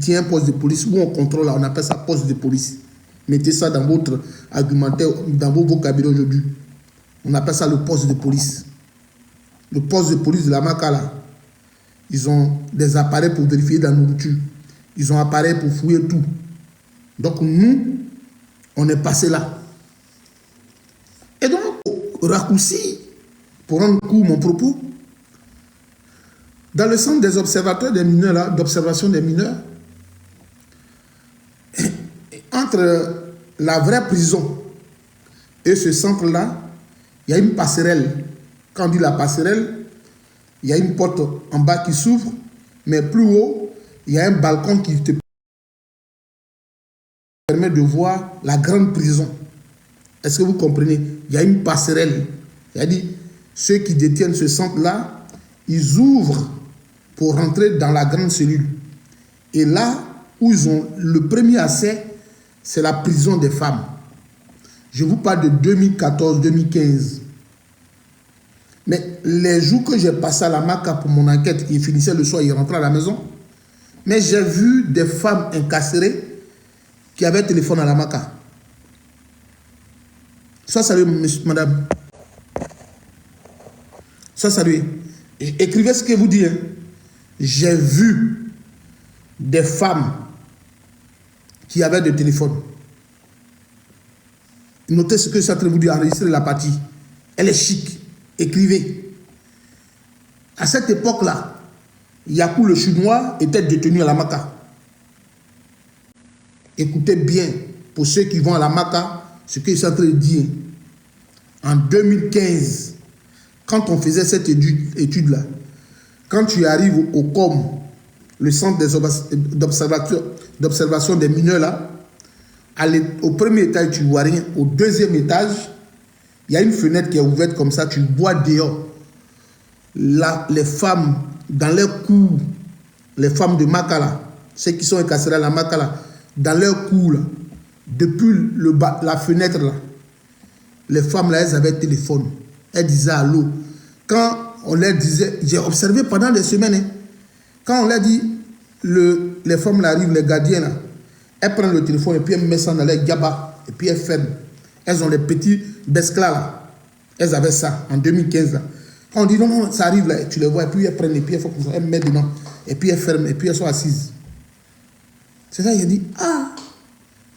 tient un poste de police, où on contrôle, on appelle ça poste de police. Mettez ça dans votre argumentaire, dans vos vocabulaire aujourd'hui. On appelle ça le poste de police. Le poste de police de la Makala. Ils ont des appareils pour vérifier la nourriture. Ils ont des appareils pour fouiller tout. Donc nous, on est passé là. Et donc, raccourci, pour rendre court mon propos, dans le centre des observateurs des mineurs, là, d'observation des mineurs, entre la vraie prison et ce centre-là, il y a une passerelle. Quand on dit la passerelle, il y a une porte en bas qui s'ouvre, mais plus haut, il y a un balcon qui te permet de voir la grande prison. Est-ce que vous comprenez? Il y a une passerelle. C'est-à-dire, ceux qui détiennent ce centre-là, ils ouvrent pour rentrer dans la grande cellule. Et là où ils ont le premier accès, c'est la prison des femmes. Je vous parle de 2014-2015. Mais les jours que j'ai passé à la Maka pour mon enquête, il finissait le soir, il rentrait à la maison. Mais j'ai vu des femmes incarcérées qui avaient téléphone à la Maka. Ça, salut, madame. Ça, salut. Écrivez ce que vous dites. Hein. J'ai vu des femmes qui avaient des téléphones. Notez ce que ça vous dit, enregistrer la partie. Elle est chic. Écrivez. À cette époque-là, Yakou le Chinois était détenu à la Maka. Écoutez bien, pour ceux qui vont à la Maka, ce qu'ils sont en train de dire. En 2015, quand on faisait cette étude-là, quand tu arrives au COM, le centre d'observation des mineurs, là, au premier étage, tu ne vois rien. Au deuxième étage, il y a une fenêtre qui est ouverte comme ça, tu vois dehors. Là, les femmes, dans leur cours, les femmes de Makala, ceux qui sont incarcérés à la Makala, dans leur cours, là, depuis la fenêtre, là, les femmes, là, elles avaient téléphone. Elles disaient allô. Quand on leur disait, j'ai observé pendant des semaines, hein, quand on leur dit, les femmes là arrivent, les gardiens, là, elles prennent le téléphone et puis elles mettent ça dans les gabas et puis elles ferment. Elles ont les petits besclas là. Elles avaient ça en 2015 là. Quand on dit non, non, ça arrive là, tu les vois et puis elles prennent et puis elles mettent dedans et puis elles ferment et puis elles sont assises. C'est ça, il a dit, ah,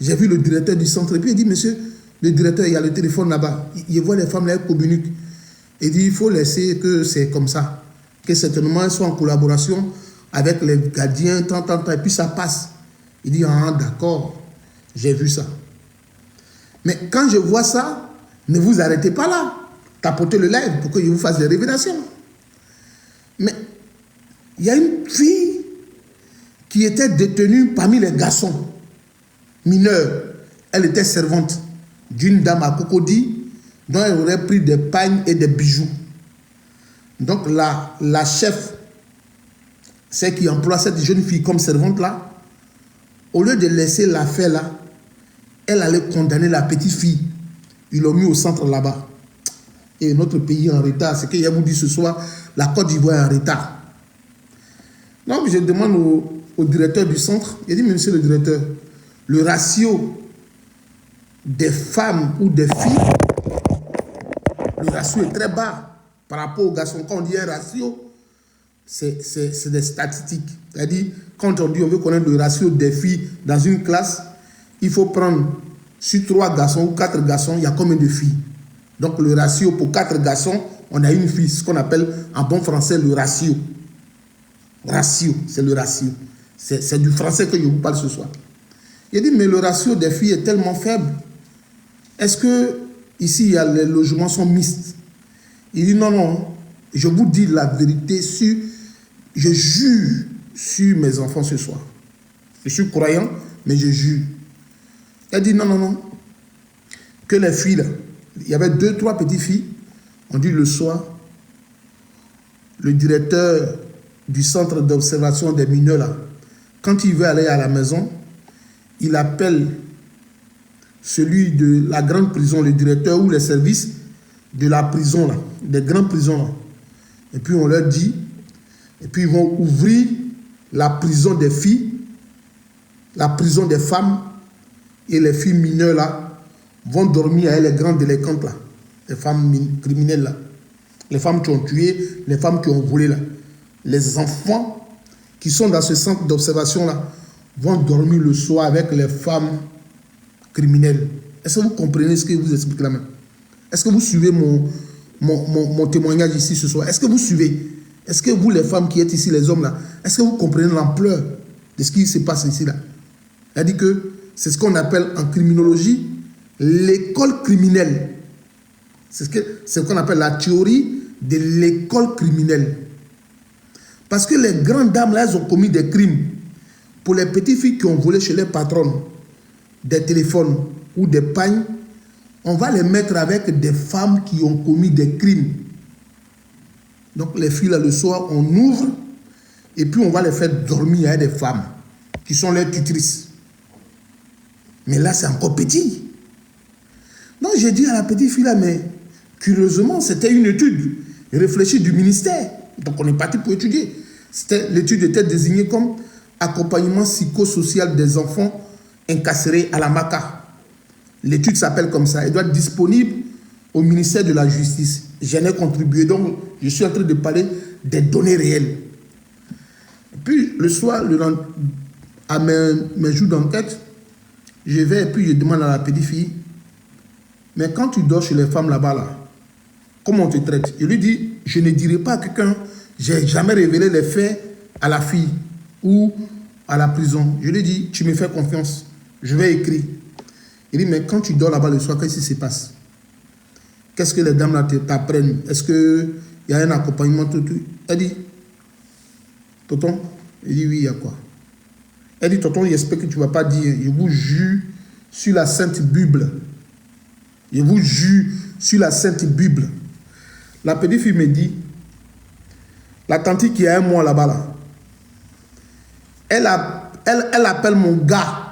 j'ai vu le directeur du centre et puis il dit, monsieur, le directeur, il y a le téléphone là-bas. Il voit les femmes là, elles communiquent. Il dit, il faut laisser que c'est comme ça. Que certainement elles sont en collaboration avec les gardiens, tant, et puis ça passe. Il dit, ah, d'accord, j'ai vu ça. Mais quand je vois ça, ne vous arrêtez pas là. Tapotez le lèvre pour que je vous fasse des révélations. Mais il y a une fille qui était détenue parmi les garçons mineurs. Elle était servante d'une dame à Cocody dont elle aurait pris des pagnes et des bijoux. Donc la chef, celle qui emploie cette jeune fille comme servante là, au lieu de laisser l'affaire là, elle allait condamner la petite fille. Ils l'ont mis au centre là-bas. Et notre pays est en retard. C'est qu'il y a vous dit ce soir, la Côte d'Ivoire est en retard. Donc je demande au directeur du centre, il dit, monsieur le directeur, le ratio des femmes ou des filles, le ratio est très bas par rapport aux garçons. Quand on dit un ratio, c'est des statistiques. C'est-à-dire, quand on dit on veut connaître le ratio des filles dans une classe, il faut prendre sur 3 garçons ou 4 garçons, il y a combien de filles? Donc le ratio pour 4 garçons, on a une fille, ce qu'on appelle en bon français le ratio. Ratio, c'est le ratio. C'est du français que je vous parle ce soir. Il dit, mais le ratio des filles est tellement faible. Est-ce que ici, les logements sont mixtes? Il dit, non, non, je vous dis la vérité, je jure sur mes enfants ce soir. Je suis croyant, mais je jure. Elle dit, non, non, non, que les filles, là, il y avait 2, 3 petites filles, on dit le soir, le directeur du centre d'observation des mineurs, là, quand il veut aller à la maison, il appelle celui de la grande prison, le directeur ou les services de la prison, là, des grandes prisons. Là. Et puis on leur dit, et puis ils vont ouvrir la prison des filles la prison des femmes et les filles mineures là vont dormir avec les grandes délinquantes là, les femmes criminelles là, les femmes qui ont tué, les femmes qui ont volé là. Les enfants qui sont dans ce centre d'observation là vont dormir le soir avec les femmes criminelles. Est-ce que vous comprenez ce que je vous explique là même? Est-ce que vous suivez mon témoignage ici ce soir? Est-ce que vous suivez? Est-ce que vous, les femmes qui êtes ici, les hommes là, est-ce que vous comprenez l'ampleur de ce qui se passe ici là? C'est-à-dire que c'est ce qu'on appelle en criminologie l'école criminelle. C'est ce qu'on appelle la théorie de l'école criminelle. Parce que les grandes dames là, elles ont commis des crimes. Pour les petites filles qui ont volé chez les patronnes des téléphones ou des pagnes, on va les mettre avec des femmes qui ont commis des crimes. Donc les filles là, le soir, on ouvre et puis on va les faire dormir avec des femmes qui sont leurs tutrices. Mais là, c'est encore petit. Donc j'ai dit à la petite fille là, mais curieusement, c'était une étude réfléchie du ministère. Donc on est parti pour étudier. L'étude était désignée comme accompagnement psychosocial des enfants incarcérés à la MACA. L'étude s'appelle comme ça. Elle doit être disponible au ministère de la Justice. J'en ai contribué, donc je suis en train de parler des données réelles. Et puis le soir, à mes jours d'enquête, je vais et puis je demande à la petite fille, mais quand tu dors chez les femmes là-bas, là, comment on te traite? Je lui dis, je ne dirai pas à quelqu'un, j'ai jamais révélé les faits à la fille ou à la prison. Je lui dis, tu me fais confiance, je vais écrire. Il dit, mais quand tu dors là-bas le soir, qu'est-ce qui se passe? Qu'est-ce que les dames là t'apprennent? Est-ce qu'il y a un accompagnement tout? Elle dit, tonton? Il dit, oui, il y a quoi? Elle dit, tonton, j'espère que tu ne vas pas dire, je vous jure sur la Sainte Bible. Je vous jure sur la Sainte Bible. La petite fille me dit, la tante qui a un mois là-bas, là, elle appelle mon gars.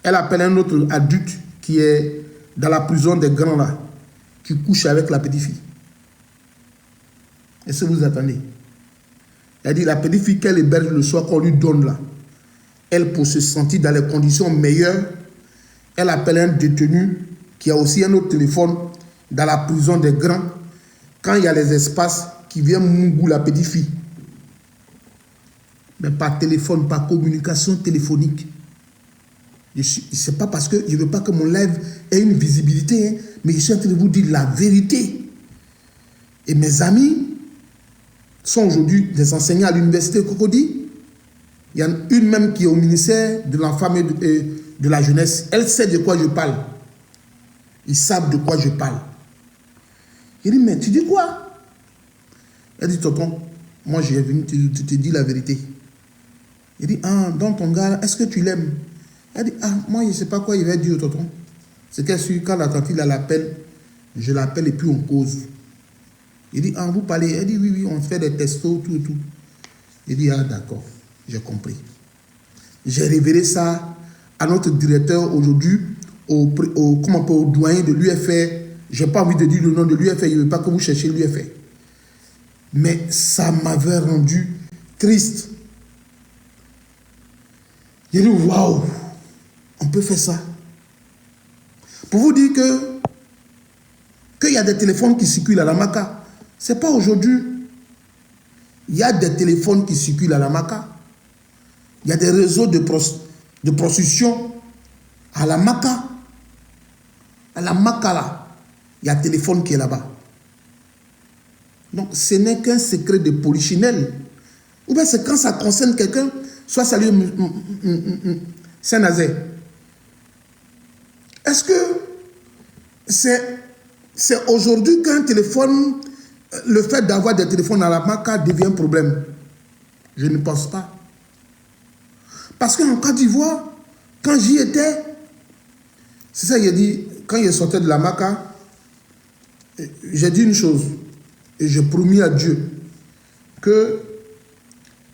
Elle appelle un autre adulte qui est dans la prison des grands là, qui couche avec la petite fille. Est-ce que vous attendez? Elle dit, la petite fille qu'elle héberge le soir qu'on lui donne là, elle, pour se sentir dans les conditions meilleures, elle appelle un détenu qui a aussi un autre téléphone dans la prison des grands, quand il y a les espaces qui viennent mougou la petite fille. Mais par téléphone, par communication téléphonique. Ce n'est pas parce que je ne veux pas que mon live ait une visibilité, hein, mais je suis en train de vous dire la vérité. Et mes amis sont aujourd'hui des enseignants à l'université Cocody. Il y en a une même qui est au ministère de l'Enfant et de la Jeunesse. Elle sait de quoi je parle. Ils savent de quoi je parle. Il dit, mais tu dis quoi? Elle dit, tonton, moi j'ai venu te dire la vérité. Il dit, ah, dans ton gars, est-ce que tu l'aimes? Elle dit, ah, moi je ne sais pas quoi il va dire au tonton. C'est qu'elle suit, quand la tante l'appelle, je l'appelle et puis on cause. Il dit, ah, vous parlez? Elle dit, oui, oui, on fait des testos, tout et tout. Il dit, ah, d'accord, j'ai compris. J'ai révélé ça à notre directeur aujourd'hui, au doyen de l'UFR. Je n'ai pas envie de dire le nom de l'UFR, je ne veux pas que vous cherchiez l'UFR. Mais ça m'avait rendu triste. J'ai dit, waouh, on peut faire ça. Pour vous dire qu'il y a des téléphones qui circulent à la MACA. Ce n'est pas aujourd'hui. Il y a des téléphones qui circulent à la MACA. Il y a des réseaux de prostitution à la MACA. À la MACA, là, il y a un téléphone qui est là-bas. Donc, ce n'est qu'un secret de polichinelle. Ou bien c'est quand ça concerne quelqu'un, soit salut Saint-Nazaire. Est-ce que c'est aujourd'hui qu'un téléphone, le fait d'avoir des téléphones à la MACA devient un problème? Je ne pense pas. Parce qu'en Côte d'Ivoire, quand j'y étais, c'est ça qu'il a dit, quand il sortait de la MACA, j'ai dit une chose, et j'ai promis à Dieu que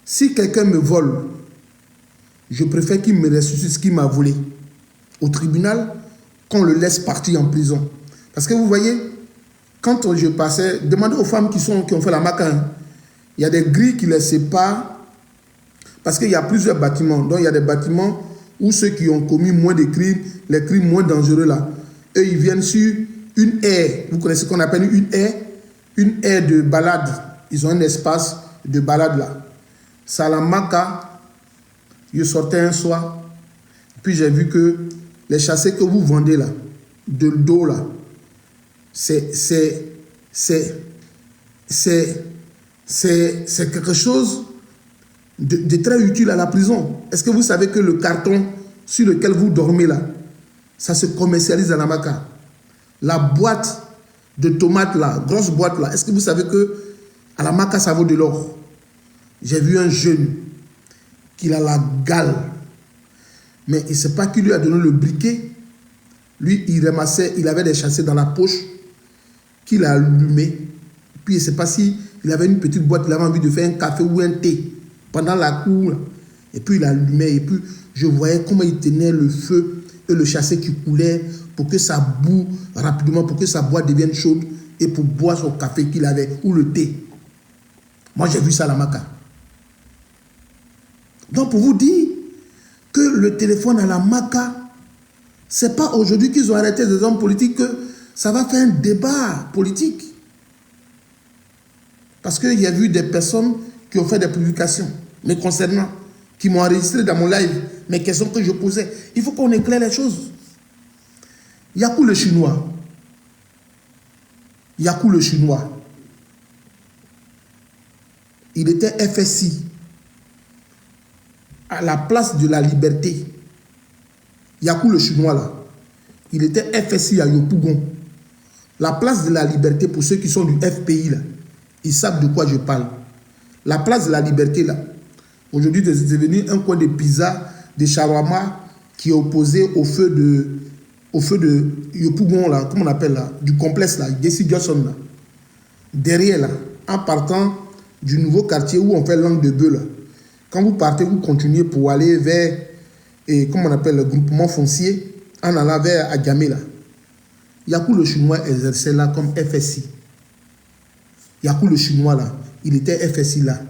si quelqu'un me vole, je préfère qu'il me restitue ce qu'il m'a volé au tribunal, qu'on le laisse partir en prison. Parce que vous voyez, quand je passais, demandez aux femmes qui ont fait la MACA, il y a des grilles qui les séparent Parce qu'il y a plusieurs bâtiments. Donc il y a des bâtiments où ceux qui ont commis moins de crimes, les crimes moins dangereux là, eux ils viennent sur une aire. Vous connaissez ce qu'on appelle une aire de balade. Ils ont un espace de balade là. Salamaka, je sortais un soir, puis j'ai vu que les chassés que vous vendez là, de dos là, c'est quelque chose de très utile à la prison. Est-ce que vous savez que le carton sur lequel vous dormez là, ça se commercialise à la Maka? La boîte de tomates là, grosse boîte là, est-ce que vous savez que à la Maka ça vaut de l'or? J'ai vu un jeune qui a la gale, mais il ne sait pas qui lui a donné le briquet. Lui, il ramassait, il avait des chassés dans la poche qu'il a allumé. Puis, je ne sais pas si il avait une petite boîte, il avait envie de faire un café ou un thé pendant la cour. Et puis, il allumait. Et puis, je voyais comment il tenait le feu et le chassé qui coulait pour que ça boue rapidement, pour que sa boîte devienne chaude et pour boire son café qu'il avait ou le thé. Moi, j'ai vu ça à la Maka. Donc, pour vous dire que le téléphone à la Maka, ce n'est pas aujourd'hui qu'ils ont arrêté des hommes politiques que ça va faire un débat politique. Parce qu'il y a eu des personnes qui ont fait des publications me concernant, qui m'ont enregistré dans mon live mes questions que je posais. Il faut qu'on éclaire les choses. Yakou le Chinois. Yakou le Chinois. Il était FSI. À la place de la liberté. Yakou le Chinois là. Il était FSI à Yopougon. La place de la liberté, pour ceux qui sont du FPI là, ils savent de quoi je parle. La place de la liberté là, aujourd'hui c'est devenu un coin de pizza, de shawarma qui est opposé au feu de Yopougon là, comment on appelle là, du complexe là, Jesse Johnson là. Derrière là, en partant du nouveau quartier où on fait langue de bœuf là. Quand vous partez, vous continuez pour aller vers, comment on appelle, le groupement foncier, en allant vers Adjamé là. Yakou le Chinois exerçait là comme FSI. Yakou le Chinois là, il était FSI là.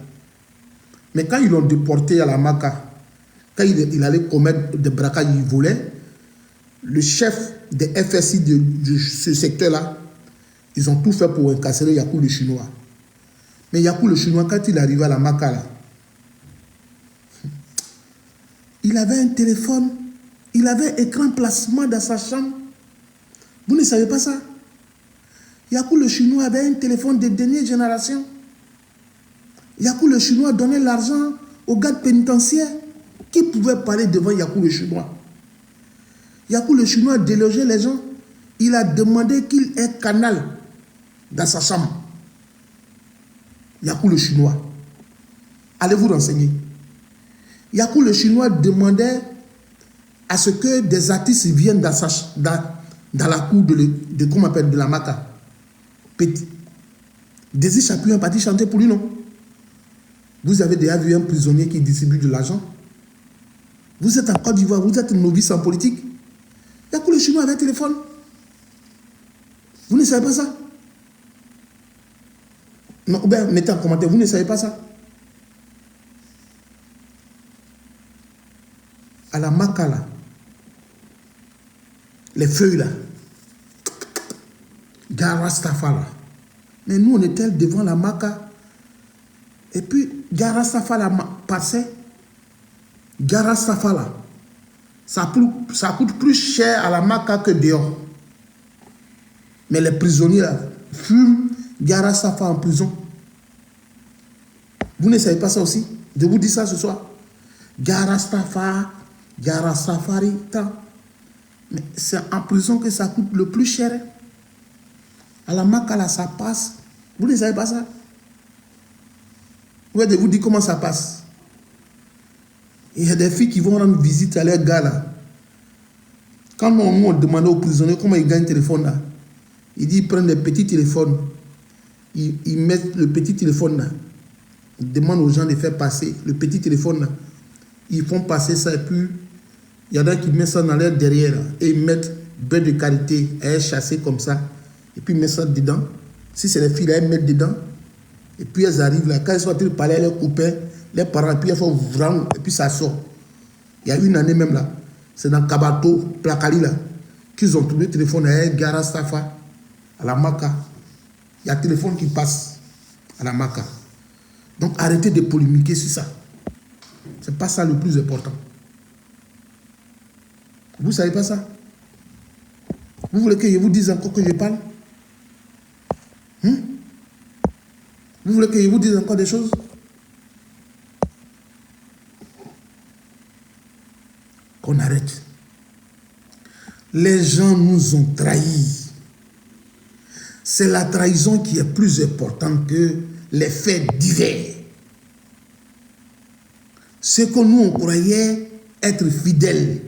Mais quand ils l'ont déporté à la Maka, quand il allait commettre des braquages, il volait, le chef des FSI de ce secteur là, ils ont tout fait pour incarcérer Yakou le Chinois. Mais Yakou le Chinois, quand il arrivait à la Maka là, il avait un téléphone, il avait écran placement dans sa chambre. Vous ne savez pas ça? Yakou le Chinois avait un téléphone de dernière génération. Yakou le Chinois donnait l'argent aux gardes pénitentiaires. Qui pouvait parler devant Yakou le Chinois? Yakou le Chinois délogeait les gens. Il a demandé qu'il ait canal dans sa chambre. Yakou le Chinois. Allez vous renseigner. Yakou le Chinois demandait à ce que des artistes viennent dans la cour de comment on appelle, de la Maka. Petit. Désir Chapuis est parti chanter pour lui, non? Vous avez déjà vu un prisonnier qui distribue de l'argent? Vous êtes en Côte d'Ivoire, vous êtes novice en politique. Yakou le Chinois avait un téléphone. Vous ne savez pas ça? Non, ben, mettez en commentaire, vous ne savez pas ça? À la Maka là, les feuilles là, Garastafa là. Mais nous on était devant la Maka. Et puis Garastafa là passait. Garastafa là, ça coûte plus cher à la Maka que dehors. Mais les prisonniers là fument Garastafa en prison. Vous ne savez pas ça aussi? Je vous dis ça ce soir. Garastafa, Garastafari, mais c'est en prison que ça coûte le plus cher. À la Maka là, ça passe. Vous ne savez pas ça? Je vais vous dire comment ça passe. Il y a des filles qui vont rendre visite à leurs gars là. Quand nous on demandait aux prisonniers comment ils gagnent le téléphone là, ils disent ils prennent des petits téléphones. Ils mettent le petit téléphone là. Ils demandent aux gens de faire passer le petit téléphone là. Ils font passer ça et puis il y en a qui mettent ça dans leur derrière là, et ils mettent beurre de qualité, elles chasser comme ça et puis ils mettent ça dedans. Si c'est les filles là, elles mettent dedans et puis elles arrivent là. Quand elles sont en train de parler à leurs copains, les parents, et puis il faut vraiment, et puis ça sort. Il y a une année même là, c'est dans Kabato, Plakali là, qu'ils ont trouvé le téléphone à Gara Safa, à la Maka. Il y a un téléphone qui passe à la Maka. Donc arrêtez de polémiquer sur ça. C'est pas ça le plus important. Vous savez pas ça? Vous voulez que je vous dise encore que je parle? Vous voulez que je vous dise encore des choses? Qu'on arrête. Les gens nous ont trahis. C'est la trahison qui est plus importante que les faits divers. Ce que nous, on croyait être fidèles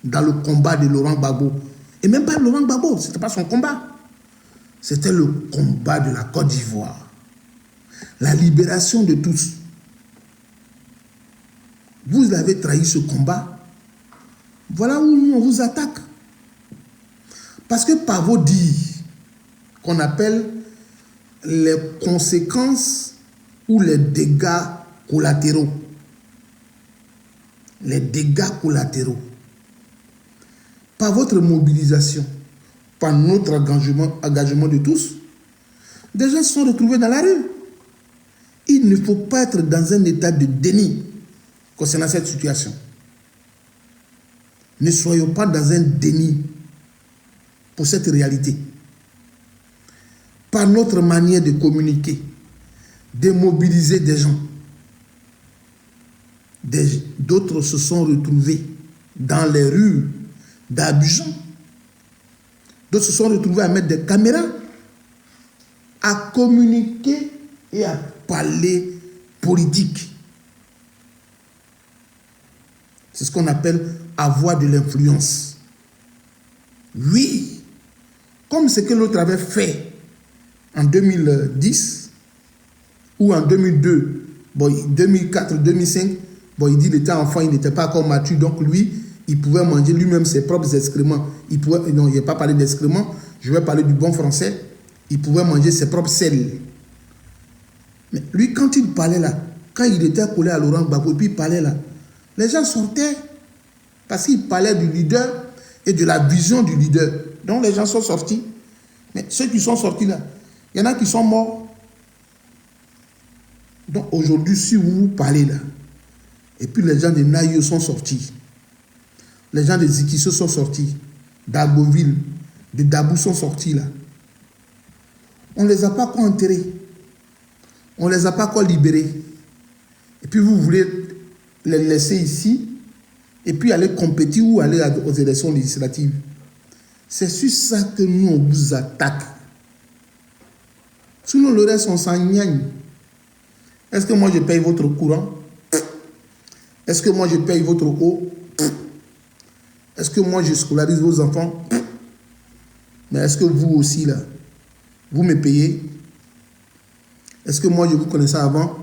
dans le combat de Laurent Gbagbo. Et même pas Laurent Gbagbo, ce n'était pas son combat. C'était le combat de la Côte d'Ivoire. La libération de tous. Vous avez trahi ce combat. Voilà où nous, on vous attaque. Parce que par vos dires, qu'on appelle les conséquences ou les dégâts collatéraux. Les dégâts collatéraux. Par votre mobilisation, par notre engagement de tous, des gens se sont retrouvés dans la rue. Il ne faut pas être dans un état de déni concernant cette situation. Ne soyons pas dans un déni pour cette réalité. Par notre manière de communiquer, de mobiliser des gens, d'autres se sont retrouvés dans les rues d'Abidjan. D'autres se sont retrouvés à mettre des caméras, à communiquer et à parler politique. C'est ce qu'on appelle avoir de l'influence. Oui, comme ce que l'autre avait fait en 2010 ou en 2002, bon, 2004, 2005, bon, il dit qu'il était enfant, il n'était pas encore mature, donc lui, il pouvait manger lui-même ses propres excréments. Il pouvait, non, je ne vais pas parler d'excréments, je vais parler du bon français. Il pouvait manger ses propres selles. Mais lui, quand il parlait là, quand il était collé à Laurent Gbagbo, et puis il parlait là, les gens sortaient parce qu'il parlait du leader et de la vision du leader. Donc les gens sont sortis. Mais ceux qui sont sortis là, il y en a qui sont morts. Donc aujourd'hui, si vous parlez là, et puis les gens de Naïo sont sortis, les gens de Zikiso sont sortis, d'Agoville, de Dabou sont sortis là, on ne les a pas encore enterrés, on ne les a pas encore libérés. Et puis vous voulez les laisser ici, et puis aller compétir ou aller aux élections législatives. C'est sur ça que nous, on vous attaque. Sinon, le reste, on s'en gagne. Est-ce que moi, je paye votre courant? Est-ce que moi, je paye votre eau? Est-ce que moi, je scolarise vos enfants? Mais est-ce que vous aussi, là, vous me payez? Est-ce que moi, je vous connaissais avant?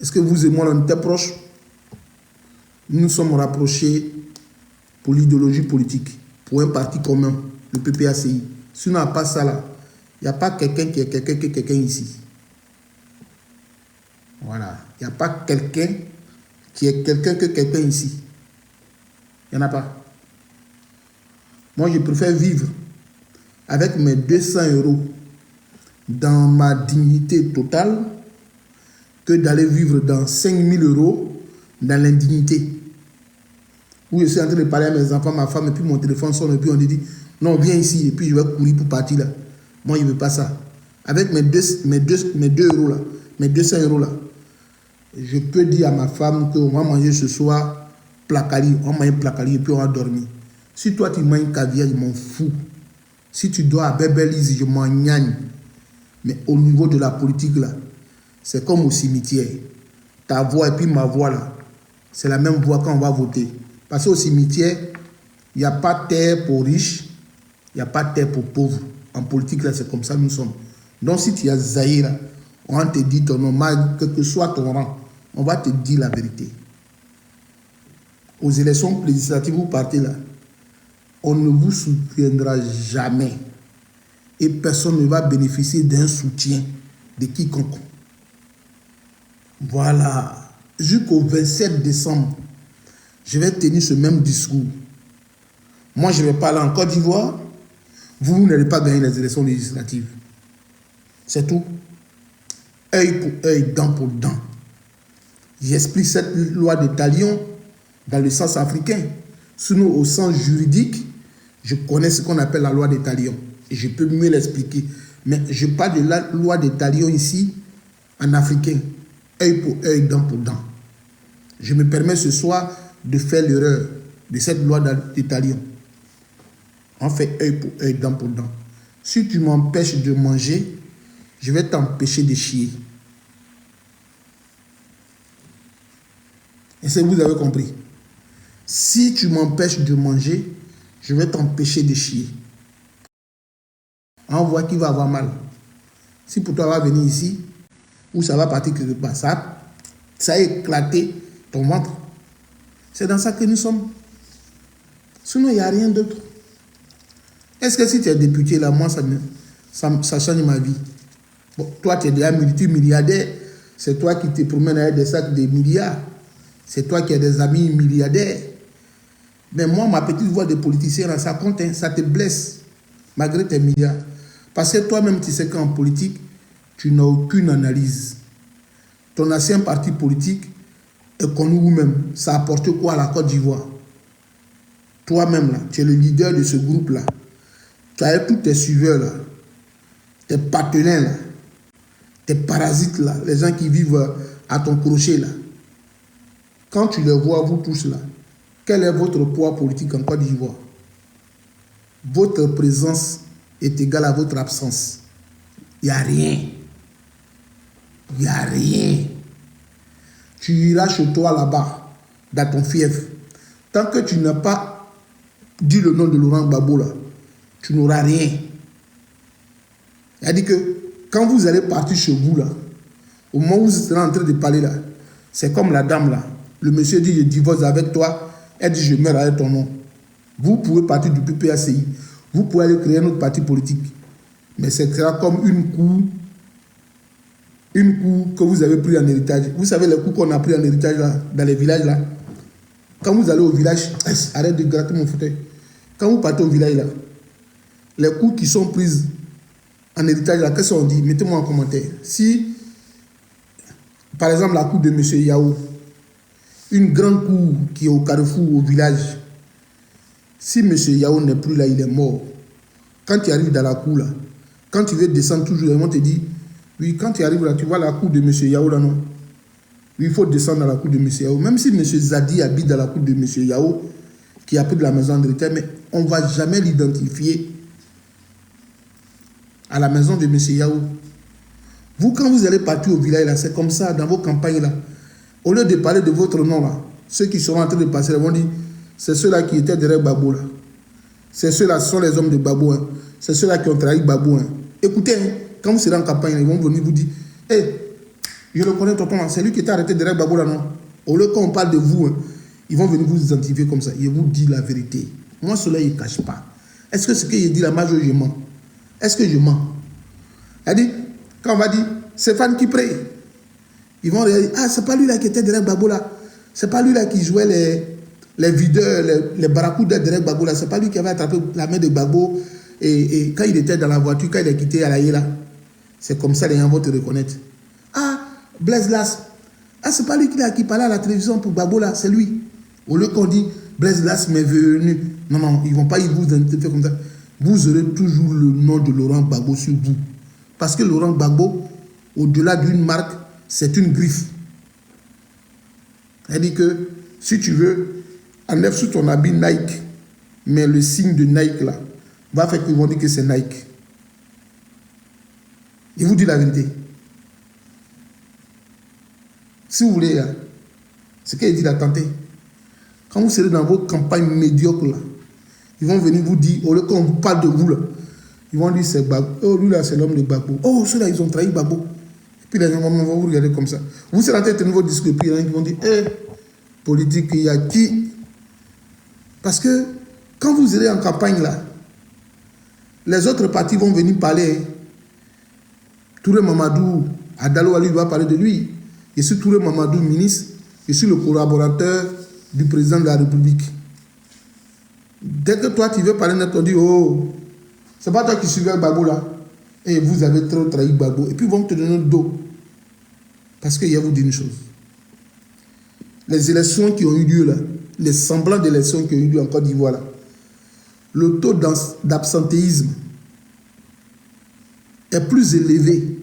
Est-ce que vous et moi, on était proches? Nous nous sommes rapprochés pour l'idéologie politique, pour un parti commun, le PPACI. Sinon, à part ça, là, il n'y a pas quelqu'un qui est quelqu'un ici. Voilà. Il n'y a pas quelqu'un qui est quelqu'un ici. Il n'y en a pas. Moi, je préfère vivre avec mes 200 € dans ma dignité totale que d'aller vivre dans 5000 € dans l'indignité. Où je suis en train de parler à mes enfants, ma femme, et puis mon téléphone sonne, et puis on dit, non, viens ici, et puis je vais courir pour partir là. Moi, je ne veux pas ça. Avec mes 2 € là, mes 200 € là, je peux dire à ma femme qu'on va manger ce soir placali, on mange placali, et puis on va dormir. Si toi, tu manges caviar, je m'en fous. Si tu dois à Bébélise, je m'en gagne. Mais au niveau de la politique là, c'est comme au cimetière. Ta voix et puis ma voix là, c'est la même voix quand on va voter. Parce qu'au cimetière, il n'y a pas terre pour riches, il n'y a pas terre pour pauvres. En politique, là, c'est comme ça nous sommes. Donc, si tu as Zahira, on va te dire ton nom, quel que soit ton rang, on va te dire la vérité. Aux élections législatives, vous partez là, on ne vous soutiendra jamais. Et personne ne va bénéficier d'un soutien de quiconque. Voilà. Jusqu'au 27 décembre, je vais tenir ce même discours. Moi, je vais pas aller en Côte d'Ivoire. Vous n'allez pas gagner les élections législatives. C'est tout. Œil pour œil, dent pour dent. J'explique cette loi de Talion dans le sens africain. Sinon, au sens juridique, je connais ce qu'on appelle la loi de Talion. Et je peux mieux l'expliquer. Mais je parle de la loi de Talion ici, en africain. Œil pour œil, dent pour dent. Je me permets ce soir de faire l'erreur de cette loi de Talion. On fait œil pour œil, dent pour dent. Si tu m'empêches de manger, je vais t'empêcher de chier. Est-ce que vous avez compris? Si tu m'empêches de manger, je vais t'empêcher de chier. On voit qui va avoir mal. Si pour toi, va venir ici, ou ça va partir quelque part, ça a éclaté ton ventre. C'est dans ça que nous sommes. Sinon, il n'y a rien d'autre. Est-ce que si tu es député là, moi, ça change ma vie? Bon, toi, tu es déjà multimilliardaire. C'est toi qui te promènes avec des sacs de milliards. C'est toi qui as des amis milliardaires. Mais moi, ma petite voix de politicien, là, ça compte, hein, ça te blesse, malgré tes milliards. Parce que toi-même, tu sais qu'en politique, tu n'as aucune analyse. Ton ancien parti politique est connu vous-même. Ça apporte quoi à la Côte d'Ivoire? Toi-même, là, tu es le leader de ce groupe-là. Tu as tous tes suiveurs, là, tes partenaires, là, tes parasites, là, les gens qui vivent à ton crochet, là. Quand tu les vois, vous tous, là, quel est votre poids politique en Côte d'Ivoire? Votre présence est égale à votre absence. Il n'y a rien. Il n'y a rien. Tu iras chez toi là-bas, dans ton fief. Tant que tu n'as pas dit le nom de Laurent Gbagbo, là, tu n'auras rien. C'est-à-dire que quand vous allez partir chez vous, là, au moment où vous serez en train de parler, là, c'est comme la dame, là. Le monsieur dit, je divorce avec toi. Elle dit, je meurs avec ton nom. Vous pouvez partir du PPACI. Vous pouvez aller créer un autre parti politique. Mais ce sera comme une cour que vous avez pris en héritage. Vous savez les coups qu'on a pris en héritage là, dans les villages là. Quand vous allez au village, arrête de gratter mon fauteuil. Quand vous partez au village là, les coups qui sont prises en héritage là, qu'est-ce qu'on dit? Mettez-moi en commentaire. Si, par exemple, la cour de M. Yao, une grande cour qui est au carrefour, au village, si M. Yao n'est plus là, il est mort. Quand tu arrives dans la cour là, quand tu veux descendre toujours, ils vont te dire, oui, quand tu arrives là, tu vois la cour de M. Yao là, non? Oui, il faut descendre dans la cour de M. Yao. Même si M. Zadi habite dans la cour de M. Yao, qui a pris de la maison de l'État, mais on ne va jamais l'identifier à la maison de M. Yao. Vous, quand vous allez partir au village là, c'est comme ça, dans vos campagnes là. Au lieu de parler de votre nom là, ceux qui seront en train de passer, ils vont dire, c'est ceux-là qui étaient derrière Gbagbo là. C'est ceux-là, ce sont les hommes de Gbagbo. Hein. C'est ceux-là qui ont trahi Gbagbo. Hein. Écoutez, hein, quand vous serez en campagne, ils vont venir vous dire, hé, hey, je le connais, tonton, c'est lui qui était arrêté derrière Gbagbo là, non? Au lieu qu'on parle de vous, hein, ils vont venir vous identifier comme ça. Ils vous disent la vérité. Moi, cela, il ne cache pas. Est-ce que ce que je dis la majorité, je mens? Est-ce que je mens? Elle dit, quand on va dire, c'est Fan qui prie. Ils vont dire, ah, c'est pas lui là qui était derrière Gbagbo là. C'est pas lui là qui jouait les videurs, les barracudas derrière Gbagbo là. C'est pas lui qui avait attrapé la main de Gbagbo et quand il était dans la voiture, quand il a quitté Alaye là. C'est comme ça les gens vont te reconnaître. Ah, Blaise Las. Ah, c'est pas lui qui parlait à la télévision pour Gbagbo là, c'est lui. Au lieu qu'on dit, Blaise Las m'est venu. Non, non, ils vont pas vous identifier comme ça. Vous aurez toujours le nom de Laurent Gbagbo sur vous. Parce que Laurent Gbagbo, au-delà d'une marque, c'est une griffe. C'est-à-dire que si tu veux, enlève sous ton habit Nike, mais le signe de Nike là, va faire qu'ils vont dire que c'est Nike. Il vous dit la vérité. Si vous voulez, ce qu'il dit la tenter. Quand vous serez dans vos campagnes médiocres là, ils vont venir vous dire, au lieu qu'on vous parle de vous là, ils vont dire c'est Gbagbo. Oh, lui là, c'est l'homme de Gbagbo. Oh, ceux-là, ils ont trahi Gbagbo. Puis les gens vont vous regarder comme ça. Vous serez en train de tenir vos discours, puis il y en a qui vont dire, hé, politique, il y a qui? Parce que quand vous irez en campagne là, les autres partis vont venir parler. Touré Mamadou, Adalo Ali va parler de lui. Je suis Touré Mamadou, ministre. Je suis le collaborateur du président de la République. Dès que toi, tu veux parler net, on dit, oh, c'est pas toi qui suivais Gbagbo là. Et vous avez trop trahi Gbagbo. Et puis, ils vont te donner le dos. Parce que je vais vous dire une chose. Les élections qui ont eu lieu là, les semblants d'élections qui ont eu lieu en Côte d'Ivoire là, le taux d'absentéisme est plus élevé.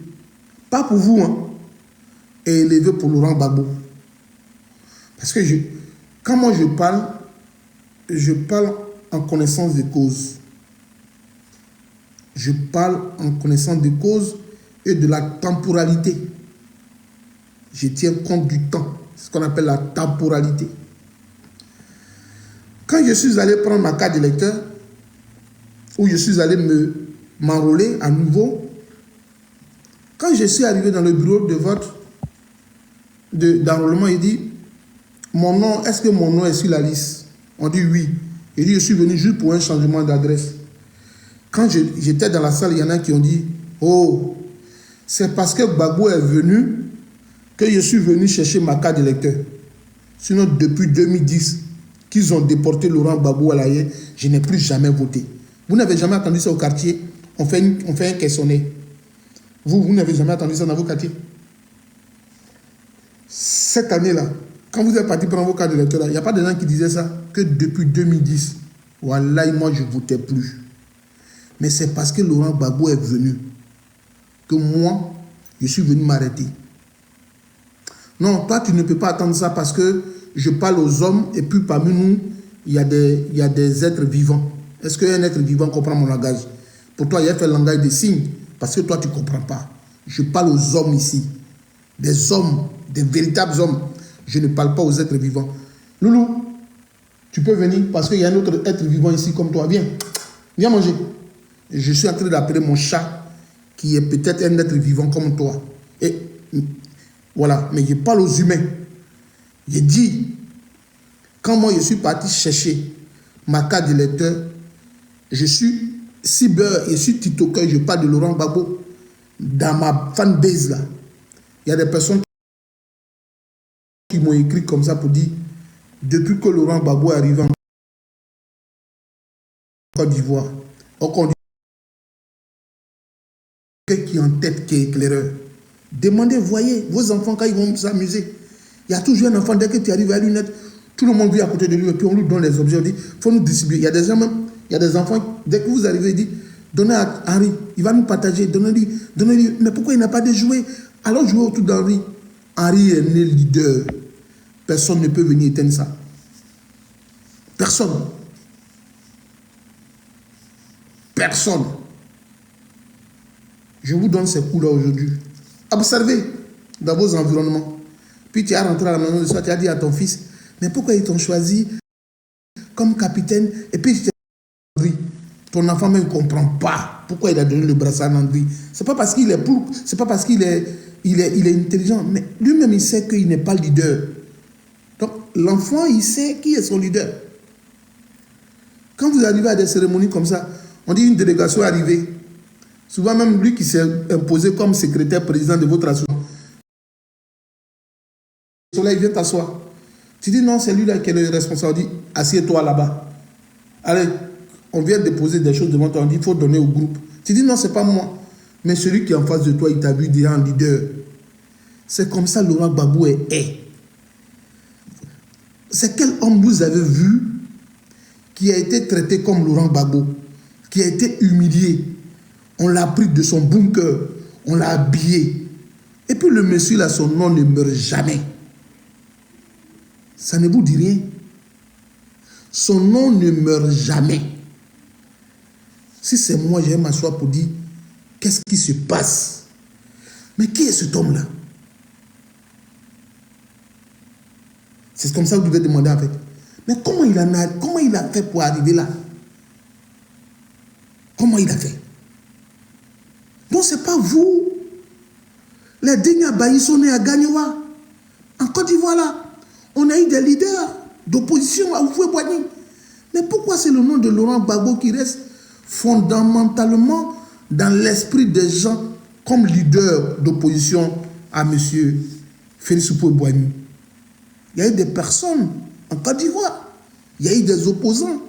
Pas pour vous, hein, est élevé pour Laurent Gbagbo. Parce que quand moi je parle en connaissance des causes. Je parle en connaissance des causes et de la temporalité. Je tiens compte du temps, ce qu'on appelle la temporalité. Quand je suis allé prendre ma carte d'électeur, où je suis allé m'enrôler à nouveau, quand je suis arrivé dans le bureau de vote d'enrôlement, il dit, mon nom, est-ce que mon nom est sur la liste? On dit oui. Il dit, je suis venu juste pour un changement d'adresse. Quand j'étais dans la salle, il y en a qui ont dit, oh, c'est parce que Gbagbo est venu que je suis venu chercher ma carte d'électeur. Sinon, depuis 2010, qu'ils ont déporté Laurent Gbagbo à la Haye, je n'ai plus jamais voté. Vous n'avez jamais entendu ça au quartier? On fait un questionnaire. Vous n'avez jamais entendu ça dans vos quartiers? Cette année-là, quand vous êtes parti prendre vos cartes d'électeur, il n'y a pas de gens qui disaient ça, que depuis 2010, voilà, moi je ne votais plus. Mais c'est parce que Laurent Gbagbo est venu que moi, je suis venu m'arrêter. Non, toi, tu ne peux pas attendre ça parce que je parle aux hommes et puis parmi nous, il y a des êtres vivants. Est-ce qu'un être vivant comprend mon langage? Pour toi, il a fait le langage des signes parce que toi, tu ne comprends pas. Je parle aux hommes ici. Des hommes, des véritables hommes. Je ne parle pas aux êtres vivants. Loulou, tu peux venir parce qu'il y a un autre être vivant ici comme toi. Viens, viens manger. Je suis en train d'appeler mon chat qui est peut-être un être vivant comme toi. Et voilà, mais je parle aux humains. J'ai dit, quand moi je suis parti chercher ma carte d'électeur, je suis cyber, je suis TikToker, je parle de Laurent Gbagbo. Dans ma fanbase là, il y a des personnes qui m'ont écrit comme ça pour dire, depuis que Laurent Gbagbo est arrivé en Côte d'Ivoire, on dit qui est en tête, qui est éclaireur. Demandez, voyez, vos enfants quand ils vont s'amuser. Il y a toujours un enfant, dès que tu arrives à la lunette, tout le monde vit à côté de lui et puis on lui donne les objets. On dit, il faut nous distribuer. Il y a des gens même, il y a des enfants, dès que vous arrivez, il dit, donnez à Henri, il va nous partager, donnez-lui. Mais pourquoi il n'a pas de jouets? Allons jouer autour d'Henri. Henri est né leader. Personne ne peut venir éteindre ça. Personne. Personne. Je vous donne ces coups-là aujourd'hui. Observez dans vos environnements. Puis tu as rentré à la maison de soi, tu as dit à ton fils, mais pourquoi ils t'ont choisi comme capitaine? Et puis tu t'es dit, ton enfant même ne comprend pas pourquoi il a donné le brassard à André. Ce n'est pas parce qu'il est pour, c'est pas parce qu'il est intelligent, mais lui-même il sait qu'il n'est pas leader. Donc l'enfant il sait qui est son leader. Quand vous arrivez à des cérémonies comme ça, on dit une délégation est arrivée. Souvent même lui qui s'est imposé comme secrétaire président de votre association. Là, il vient t'asseoir. Tu dis non, c'est lui là qui est le responsable. On dit, assieds-toi là-bas. Allez, on vient déposer des choses devant toi. On dit, il faut donner au groupe. Tu dis non, c'est pas moi. Mais celui qui est en face de toi, il t'a vu déjà en leader. C'est comme ça Laurent Gbagbo est. C'est quel homme vous avez vu qui a été traité comme Laurent Gbagbo, qui a été humilié? On l'a pris de son bunker, on l'a habillé. Et puis le monsieur là, son nom ne meurt jamais. Ça ne vous dit rien. Son nom ne meurt jamais. Si c'est moi, je vais m'asseoir pour dire, qu'est-ce qui se passe? Mais qui est cet homme-là? C'est comme ça que vous devez demander en fait. Mais comment il a fait pour arriver là? Comment il a fait? Donc ce n'est pas vous. Les dignes à Baïs sont nés à Gagnoua. En Côte d'Ivoire là, on a eu des leaders d'opposition à Oufoué-Boigny. Mais pourquoi c'est le nom de Laurent Gbagbo qui reste fondamentalement dans l'esprit des gens comme leader d'opposition à M. Félix Houphouët-Boigny. Il y a eu des personnes en Côte d'Ivoire. Il y a eu des opposants.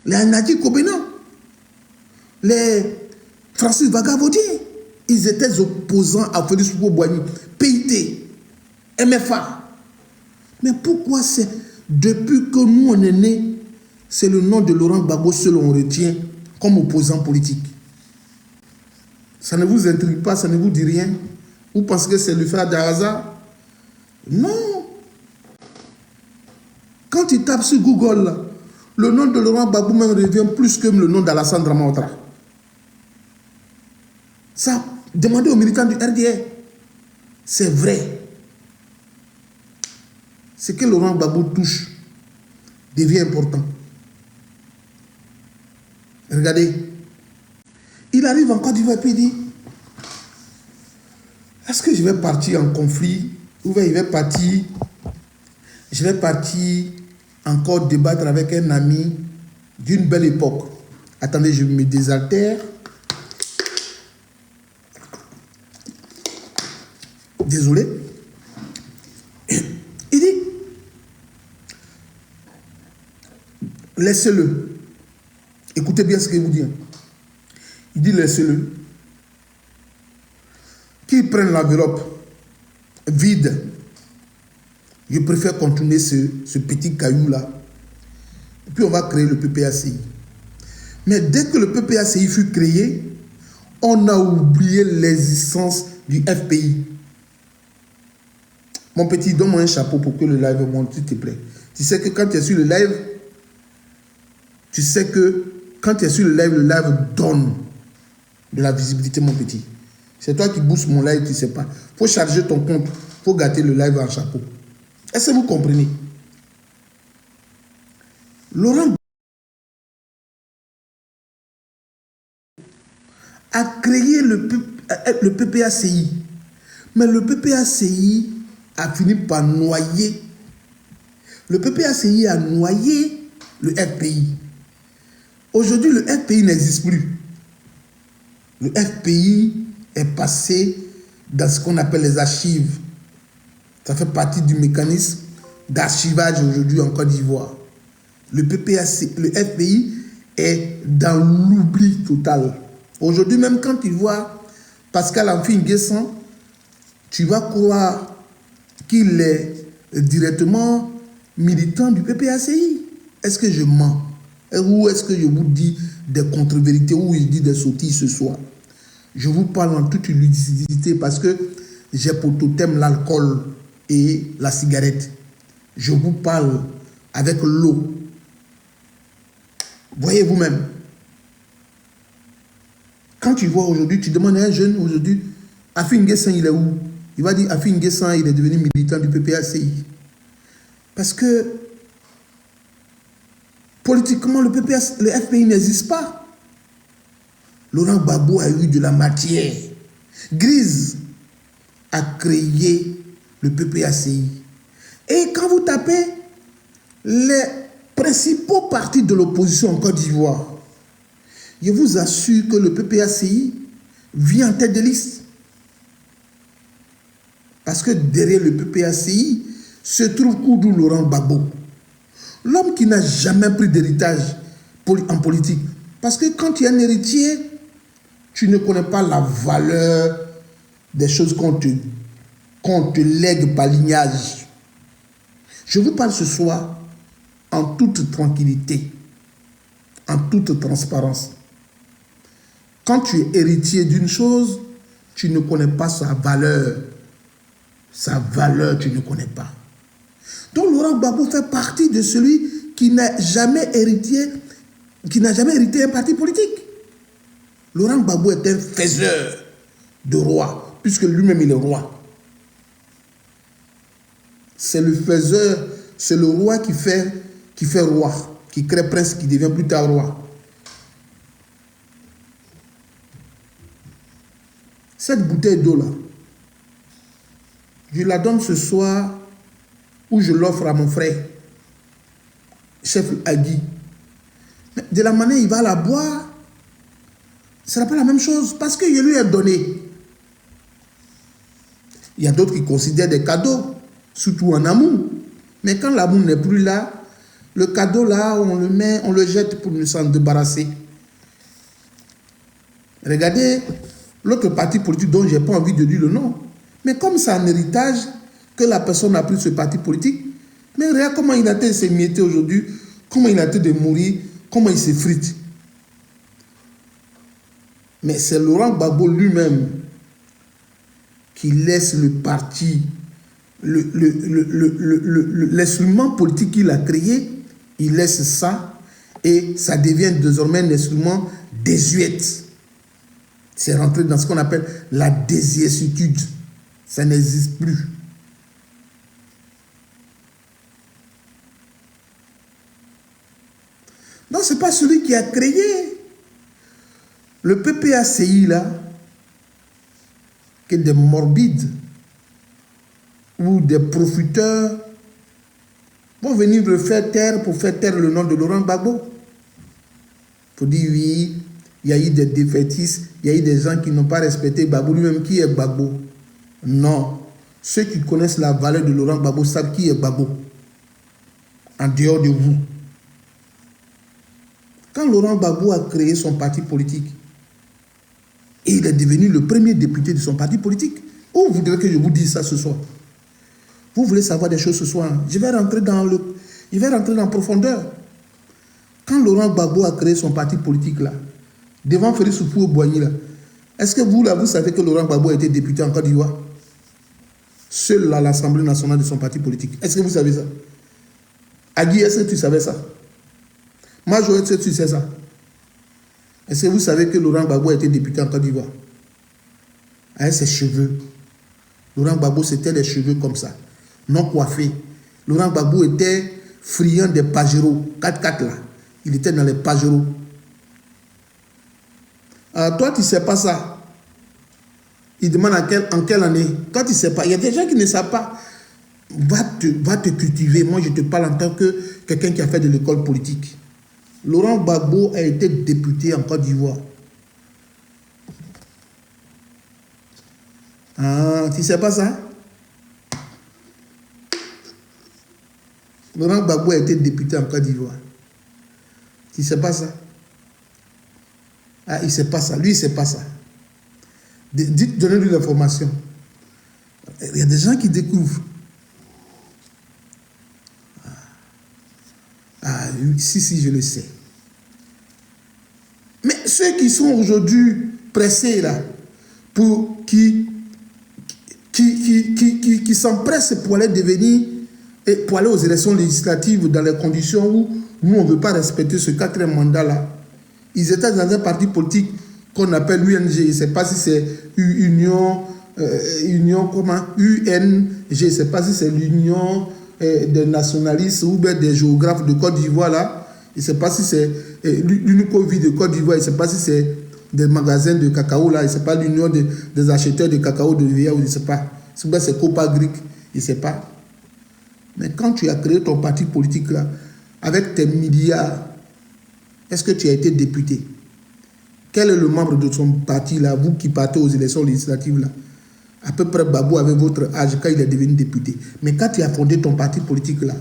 Les Nadi Kobena, les Francis Vagabondier, ils étaient opposants à Félix Houphouët-Boigny. PIT, MFA. Mais pourquoi c'est depuis que nous on est nés, c'est le nom de Laurent Gbagbo seul on retient comme opposant politique? Ça ne vous intrigue pas, ça ne vous dit rien? Vous pensez que c'est le frère d'Aza? Non. Quand tu tapes sur Google, là, le nom de Laurent Gbagbo même revient plus que le nom d'Alassane Dramane Ouattara. Ça, demandez aux militants du RDR. C'est vrai. Ce que Laurent Gbagbo touche devient important. Regardez. Il arrive en Côte d'Ivoire et puis il dit, est-ce que je vais partir en conflit ou je vais partir encore débattre avec un ami d'une belle époque? Attendez, je me désaltère. Désolé. Il dit, laissez-le. Écoutez bien ce qu'il vous dit. Il dit, laissez-le. Qu'il prenne l'enveloppe vide. Je préfère continuer ce petit caillou-là. Et puis on va créer le PPACI. Mais dès que le PPACI fut créé, on a oublié l'existence du FPI. Mon petit, donne-moi un chapeau pour que le live monte, s'il te plaît. Tu sais que quand tu es sur le live, le live donne de la visibilité, mon petit. C'est toi qui boostes mon live, tu ne sais pas. Il faut charger ton compte, il faut gâter le live en chapeau. Est-ce que vous comprenez? Laurent a créé le PPACI. Mais le PPACI a fini par noyer. Le PPACI a noyé le FPI. Aujourd'hui, le FPI n'existe plus. Le FPI est passé dans ce qu'on appelle les archives. Ça fait partie du mécanisme d'archivage aujourd'hui en Côte d'Ivoire. Le FPI est dans l'oubli total. Aujourd'hui, même quand tu vois Pascal Amphi N'Guessan, tu vas croire qu'il est directement militant du PPACI. Est-ce que je mens? Ou est-ce que je vous dis des contre-vérités ou je dis des sottises ce soir? Je vous parle en toute lucidité parce que j'ai pour totem l'alcool et la cigarette. Je vous parle avec l'eau. Voyez vous-même. Quand tu vois aujourd'hui, tu demandes à un jeune aujourd'hui, Amphi N'Guessan, il est où? Il va dire, Amphi N'Guessan, il est devenu militant du PPACI. Parce que politiquement, le FPI n'existe pas. Laurent Gbagbo a eu de la matière grise à créer le PPACI. Et quand vous tapez les principaux partis de l'opposition en Côte d'Ivoire, je vous assure que le PPACI vient en tête de liste. Parce que derrière le PPACI se trouve Koudou Laurent Gbagbo. L'homme qui n'a jamais pris d'héritage en politique. Parce que quand tu es un héritier, tu ne connais pas la valeur des choses qu'on te lègue par lignage. Je vous parle ce soir en toute tranquillité, en toute transparence. Quand tu es héritier d'une chose, tu ne connais pas sa valeur. Sa valeur, tu ne connais pas. Donc Laurent Gbagbo fait partie de celui qui n'a jamais hérité un parti politique. Laurent Gbagbo est un faiseur de roi, puisque lui-même il est roi. C'est le faiseur, c'est le roi qui fait roi, qui crée prince, qui devient plus tard roi. Cette bouteille d'eau-là, je la donne ce soir ou je l'offre à mon frère, chef Agui. De la manière il va la boire, ce n'est pas la même chose parce que je lui ai donné. Il y a d'autres qui considèrent des cadeaux, surtout en amour. Mais quand l'amour n'est plus là, le cadeau là, on le jette pour nous s'en débarrasser. Regardez l'autre parti politique dont je n'ai pas envie de dire le nom. Mais comme c'est un héritage que la personne a pris ce parti politique, mais regarde comment il a été s'émietter aujourd'hui, comment il a été de mourir, comment il s'effrite. Mais c'est Laurent Gbagbo lui-même qui laisse le parti, l'instrument politique qu'il a créé, il laisse ça et ça devient désormais un instrument désuet. C'est rentré dans ce qu'on appelle la désuétude. Ça n'existe plus. Non, ce n'est pas celui qui a créé le PPACI là, qui est des morbides ou des profiteurs vont venir le faire taire pour faire taire le nom de Laurent Gbagbo. Il faut dire oui, il y a eu des défaitistes, il y a eu des gens qui n'ont pas respecté Gbagbo lui-même. Qui est Gbagbo? Non. Ceux qui connaissent la valeur de Laurent Gbagbo savent qui est Gbagbo. En dehors de vous. Quand Laurent Gbagbo a créé son parti politique, et il est devenu le premier député de son parti politique, où vous voudrez que je vous dise ça ce soir? Vous voulez savoir des choses ce soir? Je vais rentrer dans profondeur. Quand Laurent Gbagbo a créé son parti politique là, devant Félix Houphouët-Boigny là, est-ce que vous là, vous savez que Laurent Gbagbo a été député en Côte d'Ivoire? Seul à l'Assemblée nationale de son parti politique. Est-ce que vous savez ça? Agui, est-ce que tu savais ça? Major, est-ce que tu sais ça? Est-ce que vous savez que Laurent Gbagbo a été député en Côte d'Ivoire? Avec ses cheveux. Laurent Gbagbo, c'était des cheveux comme ça, non coiffés. Laurent Gbagbo était friand des Pajero, 4x4 là. Il était dans les Pajero. Toi, tu ne sais pas ça. Il demande en quelle année. Toi, tu ne sais pas. Il y a des gens qui ne savent pas. Va te cultiver. Moi, je te parle en tant que quelqu'un qui a fait de l'école politique. Laurent Gbagbo a été député en Côte d'Ivoire. Tu ne sais pas ça? Laurent Gbagbo a été député en Côte d'Ivoire. Tu ne sais pas ça? Il ne sait pas ça. Lui, il ne sait pas ça. Donnez-lui l'information. Il y a des gens qui découvrent. Si, je le sais. Mais ceux qui sont aujourd'hui pressés là, qui s'empressent pour aller devenir, et pour aller aux élections législatives dans les conditions où nous, on ne veut pas respecter ce 4e mandat là. Ils étaient dans un parti politique qu'on appelle l'UNG. Je ne sais pas si c'est UNG, je ne sais pas si c'est l'Union des nationalistes ou bien des géographes de Côte d'Ivoire là. Je ne sais pas si c'est l'UNICOVI de Côte d'Ivoire. Je ne sais pas si c'est des magasins de cacao là. Je ne sais pas l'Union des acheteurs de cacao de VIA ou je ne sais pas. C'est Copa Greek. Je ne sais pas. Mais quand tu as créé ton parti politique là, avec tes milliards, est-ce que tu as été député? Quel est le membre de son parti là, vous qui partez aux élections législatives là? À peu près Babou avait votre âge quand il est devenu député. Mais quand tu as fondé ton parti politique là,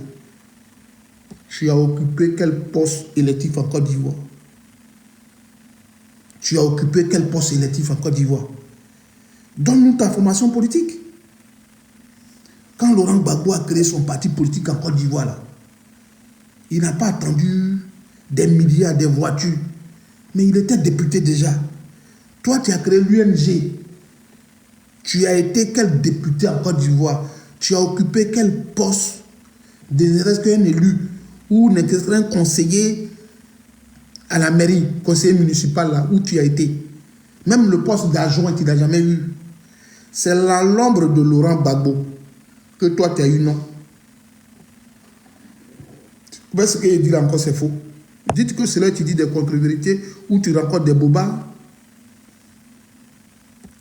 tu as occupé quel poste électif en Côte d'Ivoire? Tu as occupé quel poste électif en Côte d'Ivoire? Donne-nous ta formation politique. Quand Laurent Gbagbo a créé son parti politique en Côte d'Ivoire là, il n'a pas attendu des milliards, des voitures. Mais il était député déjà. Toi, tu as créé l'UNG. Tu as été quel député en Côte d'Ivoire? Tu as occupé quel poste? Est-ce qu'un élu ou un conseiller à la mairie, conseiller municipal là, où tu as été? Même le poste d'adjoint, tu n'as jamais eu. C'est à l'ombre de Laurent Gbagbo que toi, tu as eu non. Vous ce qu'il dit là encore, c'est faux. Dites que c'est là que tu dis des contre-vérités ou tu rencontres des bobards.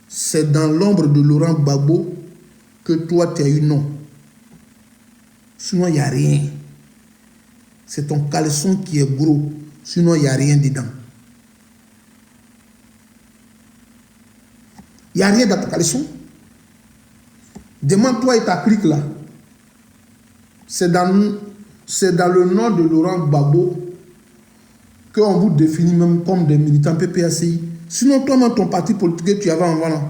C'est dans l'ombre de Laurent Gbagbo que toi, tu as eu non. Sinon, il n'y a rien. C'est ton caleçon qui est gros. Sinon, il n'y a rien dedans. Il n'y a rien dans ton caleçon. Demande-toi et ta clique là. C'est dans le nom de Laurent Gbagbo qu'on vous définit même comme des militants PPACI. Sinon, toi-même, ton parti politique que tu avais avant là,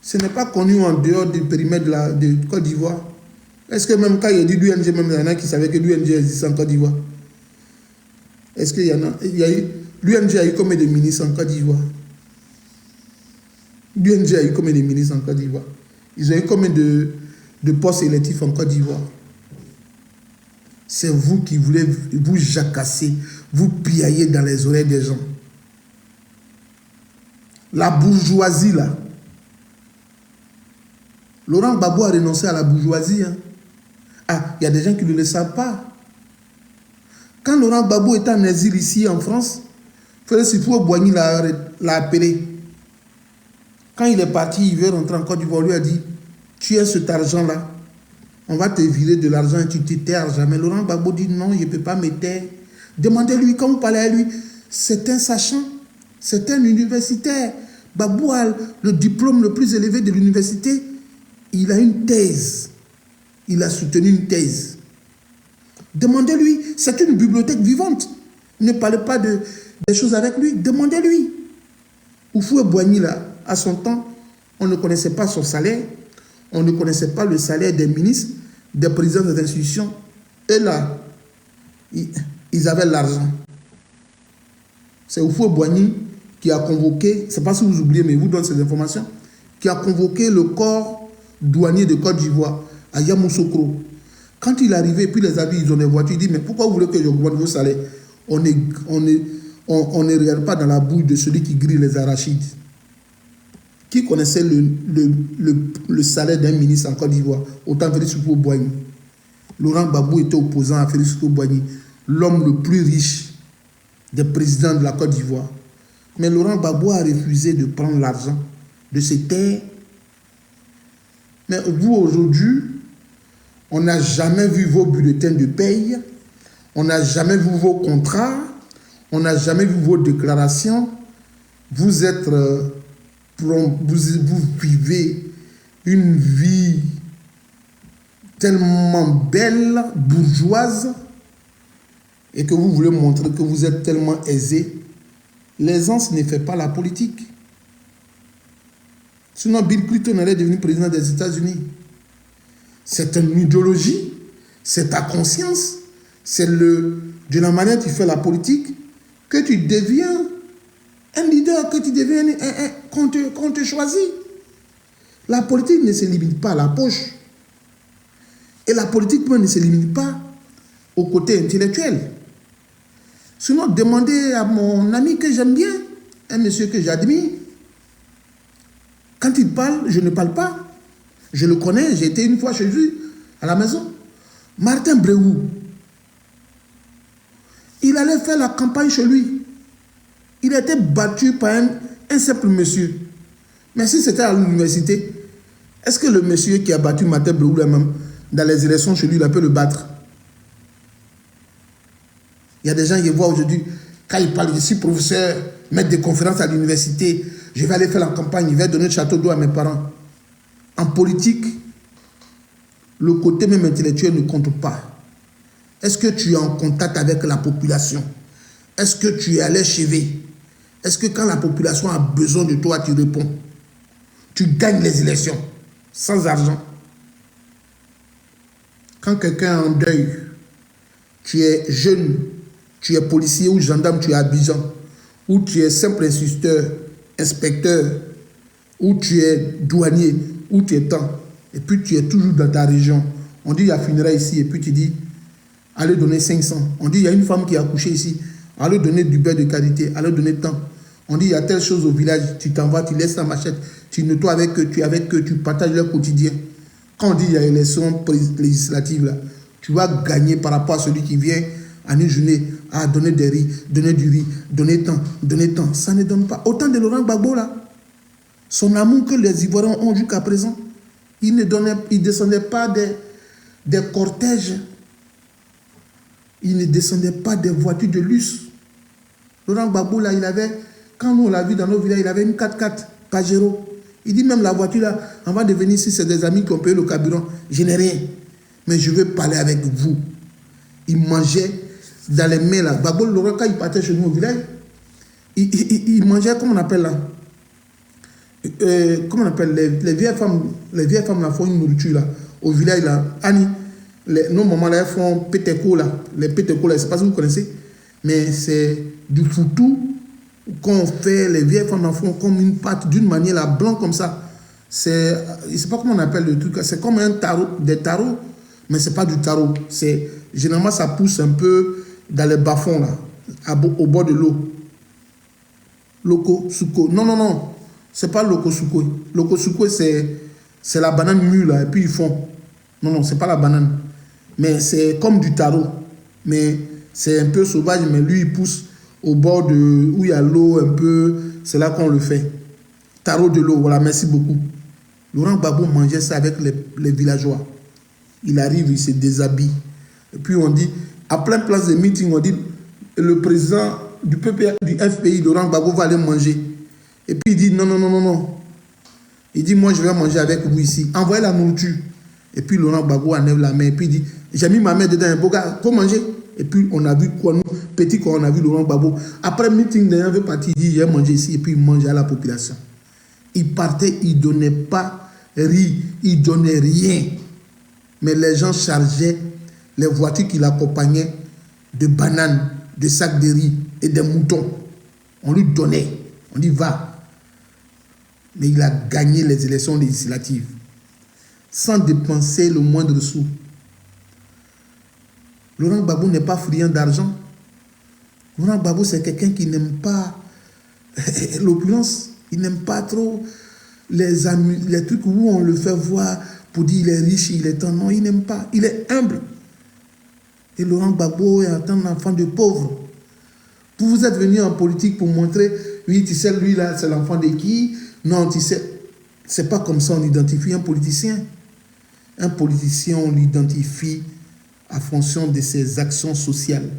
ce n'est pas connu en dehors du périmètre de Côte d'Ivoire. Est-ce que même quand il y a dit l'UNG, même il y en a qui savaient que l'UNG existe en Côte d'Ivoire? Est-ce qu'il y en a, l'UNG a eu combien de ministres en Côte d'Ivoire? L'UNG a eu combien de ministres en Côte d'Ivoire? Ils ont eu combien de postes électifs en Côte d'Ivoire? C'est vous qui voulez vous jacasser, vous piailler dans les oreilles des gens. La bourgeoisie là. Laurent Gbagbo a renoncé à la bourgeoisie. Hein. Ah, il y a des gens qui ne le savent pas. Quand Laurent Gbagbo était en exil ici en France, Félix Houphouët-Boigny l'a appelé. Quand il est parti, il veut rentrer en Côte d'Ivoire, lui a dit, tu as cet argent-là, on va te virer de l'argent et tu te taires jamais. Laurent Gbagbo dit, non, je ne peux pas me taire. Demandez-lui, quand vous parlez à lui, c'est un sachant, c'est un universitaire. Gbagbo a le diplôme le plus élevé de l'université. Il a une thèse. Il a soutenu une thèse. Demandez-lui, c'est une bibliothèque vivante. Ne parlez pas des choses avec lui, demandez-lui. Houphouët-Boigny, là, à son temps, on ne connaissait pas son salaire, on ne connaissait pas le salaire des ministres, des présidents des institutions. Et là, ils avaient l'argent. C'est Houphouët-Boigny qui a convoqué, c'est pas si vous oubliez, mais il vous donne ces informations, qui a convoqué le corps douanier de Côte d'Ivoire à Yamoussoukro. Quand il est arrivé, puis les amis, ils ont des voitures, il dit, mais pourquoi vous voulez que j'augmente vos salaires? On ne regarde pas dans la bouille de celui qui grille les arachides. Qui connaissait le salaire d'un ministre en Côte d'Ivoire? Autant Félix Houphouët-Boigny. Laurent Gbagbo était opposant à Félix Houphouët-Boigny, l'homme le plus riche des présidents de la Côte d'Ivoire. Mais Laurent Gbagbo a refusé de prendre l'argent de ses terres. Mais vous, aujourd'hui, on n'a jamais vu vos bulletins de paye, on n'a jamais vu vos contrats, on n'a jamais vu vos déclarations. Vous êtes, vous vivez une vie tellement belle, bourgeoise, et que vous voulez montrer que vous êtes tellement aisé. L'aisance ne fait pas la politique. Sinon, Bill Clinton allait devenir président des États-Unis. C'est une idéologie, c'est ta conscience, c'est de la manière dont tu fais la politique que tu deviens un leader, que tu deviens qu'on te choisit. La politique ne se limite pas à la poche. Et la politique ne se limite pas au côté intellectuel. Sinon, demandez à mon ami que j'aime bien, un monsieur que j'admire. Quand il parle, je ne parle pas. Je le connais, j'ai été une fois chez lui, à la maison. Martin Bréhou. Il allait faire la campagne chez lui. Il a été battu par un simple monsieur. Mais si c'était à l'université, est-ce que le monsieur qui a battu Martin Bréhou même dans les élections chez lui, il a pu le battre? Il y a des gens qui voient aujourd'hui, quand ils parlent, je suis professeur, maître de conférences à l'université, je vais aller faire la campagne, je vais donner le château d'eau à mes parents. En politique, le côté même intellectuel ne compte pas. Est-ce que tu es en contact avec la population? Est-ce que tu es à l'échevé? Est-ce que quand la population a besoin de toi, tu réponds? Tu gagnes les élections sans argent. Quand quelqu'un est en deuil, tu es jeune, tu es policier ou gendarme, tu es à Abidjan, ou tu es simple instituteur, inspecteur, ou tu es douanier, ou tu es temps, et puis tu es toujours dans ta région. On dit il y a funérailles ici, et puis tu dis, allez donner 500. On dit il y a une femme qui a accouché ici, allez donner du beurre de qualité, allez donner tant. On dit il y a telle chose au village, tu t'en vas, tu laisses ta machette, tu nettoies avec eux, tu es avec eux, tu partages leur quotidien. Quand on dit il y a une élection législative, là, tu vas gagner par rapport à celui qui vient en une journée à donner des riz, donner du riz, donner tant. Ça ne donne pas. Autant de Laurent Gbagbo là, son amour que les Ivoiriens ont jusqu'à présent, il ne descendait pas des cortèges, il ne descendait pas des voitures de luxe. Laurent Gbagbo là, il avait, quand nous on l'a vu dans nos villages, il avait une 4x4 Pajero. Il dit même la voiture là, avant de venir ici, c'est des amis qui ont payé le carburant. Je n'ai rien. Mais je veux parler avec vous. Il mangeait dans les mains là. Gbagbo Laurent, quand il partait chez nous au village, il mangeait, comment on appelle là, comment on appelle, les vieilles femmes là font une nourriture là, au village là. Annie, nos mamans là, elles font pétéco là. Les pétéco là, je ne sais pas si vous connaissez, mais c'est du foutou qu'on fait, les vieilles femmes en font comme une pâte d'une manière là, blanc comme ça. C'est, je ne sais pas comment on appelle le truc, c'est comme un tarot, des tarots, mais ce n'est pas du tarot. Généralement, ça pousse un peu dans les bas-fonds là, au bord de l'eau. Loco, suko. Non, non, non. C'est pas loco, suko. Loco, suko, c'est la banane mûre là, et puis ils font. Non, non, c'est pas la banane. Mais c'est comme du taro. Mais c'est un peu sauvage, mais lui, il pousse au bord de où il y a l'eau un peu. C'est là qu'on le fait. Taro de l'eau, voilà, merci beaucoup. Laurent Gbagbo mangeait ça avec les villageois. Il arrive, il se déshabille. Et puis on dit, à plein place de meeting, on dit, le président du PPA, du FPI, Laurent Gbagbo va aller manger. Et puis il dit, non, non, non, non, non. Il dit, moi je vais manger avec vous ici. Envoyez la nourriture. Et puis Laurent Gbagbo enlève la main. Et puis il dit, j'ai mis ma main dedans, un beau gars, faut manger. Et puis on a vu quoi, nous, petit, quand on a vu Laurent Gbagbo. Après le meeting, il veut partir, il dit, j'ai mangé ici. Et puis il mange à la population. Il partait, il ne donnait pas riz, il ne donnait rien. Mais les gens chargeaient les voitures qui l'accompagnaient de bananes, de sacs de riz et des moutons. On lui donnait, on dit va. Mais il a gagné les élections législatives sans dépenser le moindre sou. Laurent Gbagbo n'est pas friand d'argent. Laurent Gbagbo, c'est quelqu'un qui n'aime pas l'opulence. Il n'aime pas trop les trucs où on le fait voir pour dire il est riche, il est non, il n'aime pas. Il est humble. Et Laurent Gbagbo est un enfant de pauvre. Vous êtes venu en politique pour montrer, oui, tu sais, lui là, c'est l'enfant de qui? Non, tu sais, c'est pas comme ça on identifie un politicien. Un politicien, on l'identifie en fonction de ses actions sociales.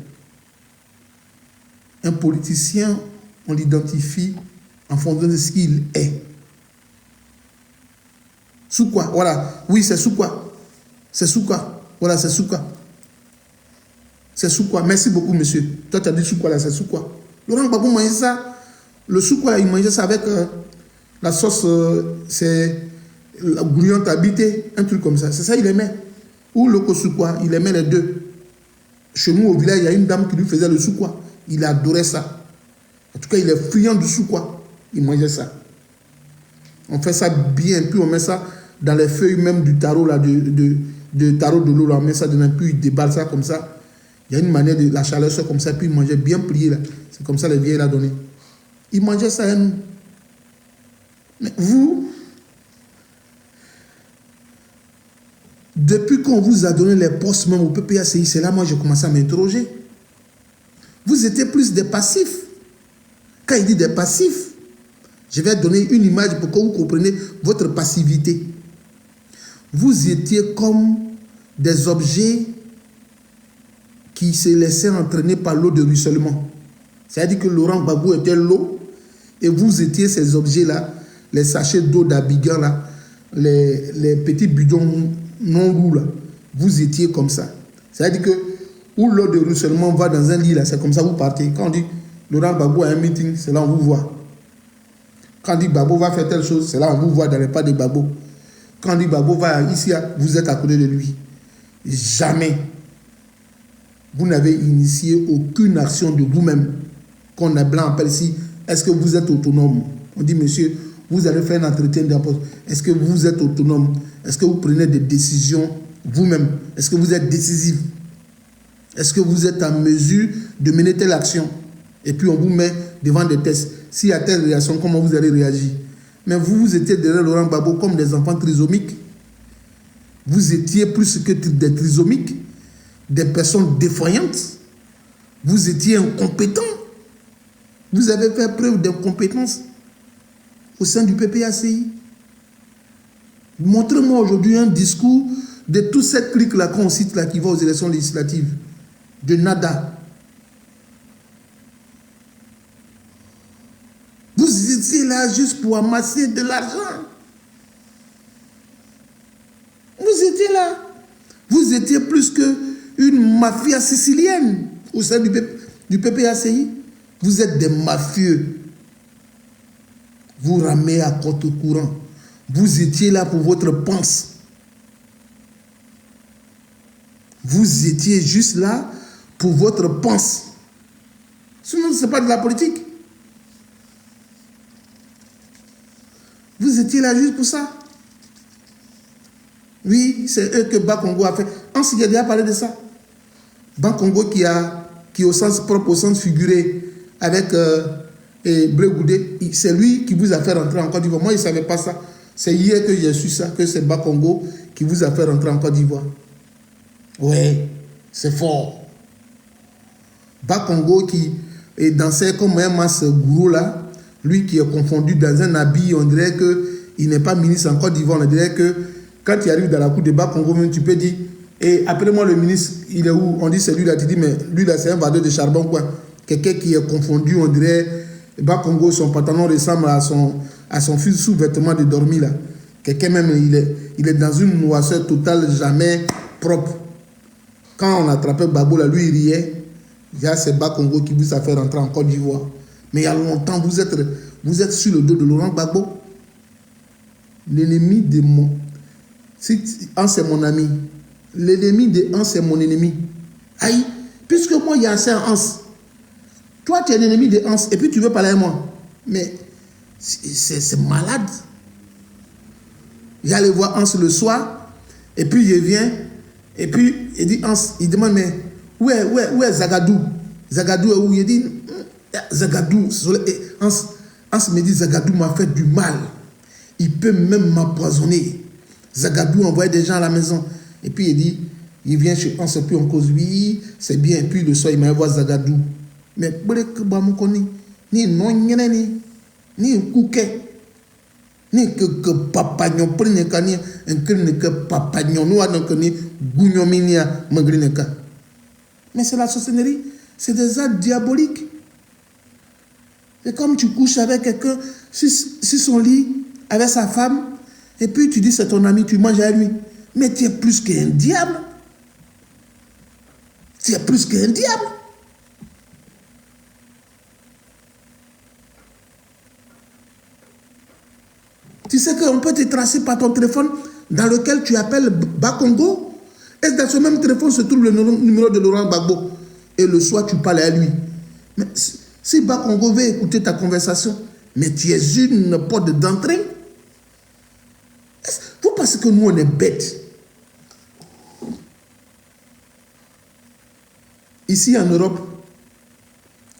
Un politicien, on l'identifie en fonction de ce qu'il est. Sous quoi? Voilà. Oui, c'est sous quoi? C'est sous quoi? Voilà, c'est sous quoi? C'est sous quoi? Merci beaucoup, monsieur. Toi, tu as dit sous quoi là? C'est sous quoi? Laurent Gbagbo mangeait ça. Le sous quoi là, il mangeait ça avec la sauce, c'est la bouillante habitée, un truc comme ça. C'est ça, il aimait. Ou le sous quoi? Il aimait les deux. Chez nous, au village, il y a une dame qui lui faisait le sous quoi. Il adorait ça. En tout cas, il est friand du sous quoi. Il mangeait ça. On fait ça bien, puis on met ça dans les feuilles même du tarot là, de tarot de l'eau, là, on met ça dedans, puis il déballe ça comme ça. Il y a une manière de la chaleur soit comme ça, puis il mangeait bien plié là. C'est comme ça les vieilles l'a donné. Il mangeait ça à nous. Mais vous, depuis qu'on vous a donné les postes même au PPACI, c'est là moi j'ai commencé à m'interroger. Vous étiez plus des passifs. Quand il dit des passifs, je vais donner une image pour que vous compreniez votre passivité. Vous étiez comme des objets qui se laissaient entraîner par l'eau de ruissellement. C'est-à-dire que Laurent Gbagbo était l'eau et vous étiez ces objets-là, les sachets d'eau d'Abidjan, là, les petits bidons non roux, là. Vous étiez comme ça. C'est-à-dire que où l'eau de ruissellement va dans un lit, là, c'est comme ça que vous partez. Quand on dit Laurent Gbagbo a un meeting, c'est là on vous voit. Quand on dit Gbagbo va faire telle chose, c'est là on vous voit dans les pas de Gbagbo. Quand on dit Gbagbo va ici, vous êtes à côté de lui. Jamais. Vous n'avez initié aucune action de vous-même. Quand on est blanc, on appelle ici, est-ce que vous êtes autonome? On dit, monsieur, vous allez faire un entretien d'approche. Est-ce que vous êtes autonome? Est-ce que vous prenez des décisions vous-même? Est-ce que vous êtes décisif? Est-ce que vous êtes en mesure de mener telle action? Et puis on vous met devant des tests. S'il y a telle réaction, comment vous allez réagir? Mais vous étiez derrière Laurent Gbagbo comme des enfants trisomiques. Vous étiez plus que des trisomiques, des personnes défaillantes. Vous étiez incompétents. Vous avez fait preuve d'incompétence au sein du PPACI. Montrez-moi aujourd'hui un discours de toute cette clique-là qu'on cite là qui va aux élections législatives. De nada. Vous étiez là juste pour amasser de l'argent. étiez là. Vous étiez plus qu'une mafia sicilienne au sein du PPACI. Vous êtes des mafieux. Vous ramez à contre-courant. Vous étiez là pour votre panse. Vous étiez juste là pour votre panse. Sinon, ce n'est pas de la politique. Vous étiez là juste pour ça. Oui, c'est eux que Bakongo a fait. Ensuite, il a déjà parlé de ça. Bakongo qui au sens propre, au sens figuré, avec Blé Goudé, c'est lui qui vous a fait rentrer en Côte d'Ivoire. Moi, je ne savais pas ça. C'est hier que j'ai su ça, que c'est Bakongo qui vous a fait rentrer en Côte d'Ivoire. Oui, c'est fort. Bakongo qui dansait comme un masse gourou là, lui qui est confondu dans un habit, on dirait qu'il n'est pas ministre en Côte d'Ivoire. On dirait que quand il arrive dans la cour de Bakongo, tu peux dire, et appelez-moi le ministre, il est où? On dit c'est lui là, tu dis, mais lui là c'est un vendeur de charbon quoi. Quelqu'un qui est confondu, on dirait, Bakongo, son pantalon ressemble à son fils sous-vêtement de dormir là. Quelqu'un même, il est dans une noirceur totale, jamais propre. Quand on attrapait Babo là, lui il riait. C'est Bakongo qui vous a fait rentrer en Côte d'Ivoire. Mais il y a longtemps, vous êtes sur le dos de Laurent Gbagbo. L'ennemi de mon... Hans c'est mon ami. L'ennemi de Hans c'est mon ennemi. Aïe, puisque moi, il y a un Hans. Toi, tu es l'ennemi de Hans et puis tu veux parler à moi. Mais c'est malade. J'allais voir Hans le soir et puis il vient et puis il dit Hans, il demande mais où est Zagadou? Zagadou est où? Il dit Zagadou. Hans me dit Zagadou m'a fait du mal. Il peut même m'empoisonner. Zagadou envoie des gens à la maison. Et puis il dit, il vient chez Hans et puis on cause, oui, c'est bien. Et puis le soir, il m'a envoyé Zagadou. Mais ni non ni kouké ni que papagnon prenne kani un que papagnon nous a ni gougnominia mangrineka. Mais c'est la sorcellerie, c'est des actes diaboliques. C'est comme tu couches avec quelqu'un sur son lit avec sa femme et puis tu dis c'est ton ami, tu manges avec lui. Mais tu es plus qu'un diable. Tu es plus qu'un diable. Tu sais qu'on peut te tracer par ton téléphone dans lequel tu appelles Bakongo. Et dans ce même téléphone se trouve le numéro de Laurent Gbagbo. Et le soir, tu parles à lui. Mais si Bakongo veut écouter ta conversation, mais tu es une porte d'entrée. Vous pensez que nous, on est bêtes? Ici en Europe,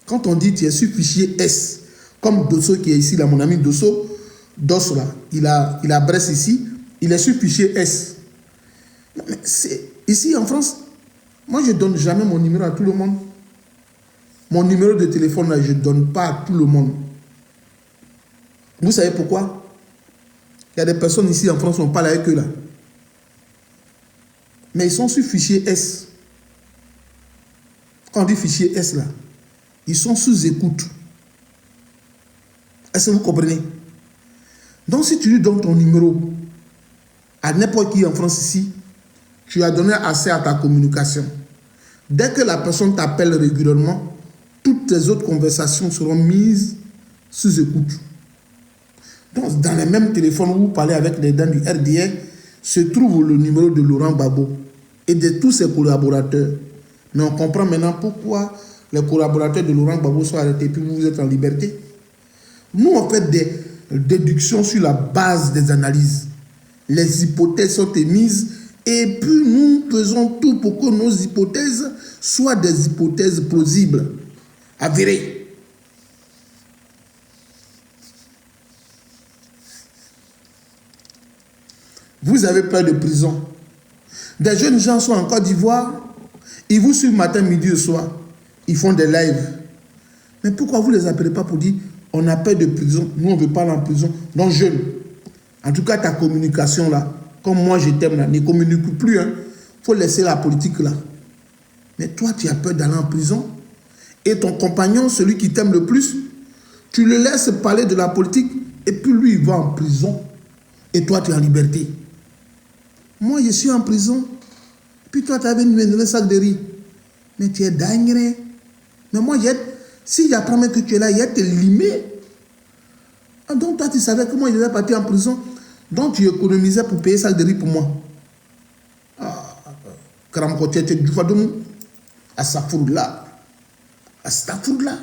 quand on dit tu es sur fichier S, comme Dosso qui est ici, là, mon ami Dosso, là, il a Brest ici, il est sur fichier S. Mais ici en France, moi je ne donne jamais mon numéro à tout le monde. Mon numéro de téléphone, là, je ne donne pas à tout le monde. Vous savez pourquoi? Il y a des personnes ici en France, on parle avec eux là. Mais ils sont sur fichier S. Quand on dit fichier S là, ils sont sous écoute. Est-ce que vous comprenez? Donc si tu lui donnes ton numéro à n'importe qui en France ici, tu as donné accès à ta communication. Dès que la personne t'appelle régulièrement, toutes tes autres conversations seront mises sous écoute. Donc dans les mêmes téléphones où vous parlez avec les gens du RDR, se trouve le numéro de Laurent Gbagbo et de tous ses collaborateurs. Mais on comprend maintenant pourquoi les collaborateurs de Laurent Gbagbo sont arrêtés et puis vous êtes en liberté. Nous, on fait des déductions sur la base des analyses. Les hypothèses sont émises et puis nous faisons tout pour que nos hypothèses soient des hypothèses plausibles, avérées. Vous avez peur de prison. Des jeunes gens sont en Côte d'Ivoire, ils vous suivent matin, midi et soir. Ils font des lives. Mais pourquoi vous ne les appelez pas pour dire on a peur de prison, nous on ne veut pas aller en prison. Donc jeune, en tout cas ta communication là, comme moi je t'aime là, ne communique plus. Il faut laisser la politique là. Mais toi tu as peur d'aller en prison. Et ton compagnon, celui qui t'aime le plus, tu le laisses parler de la politique et puis lui il va en prison. Et toi tu es en liberté. Moi, je suis en prison. Puis toi, tu as venu me donner un sac de riz. Mais tu es dingue. Mais moi, si j'apprends que tu es là, il a te limé. Donc toi, tu savais comment il était parti en prison. Donc tu économisais pour payer ça de riz pour moi. Karam Kotié, tu es du Fadoum. Astaghfirullah. Astaghfirullah.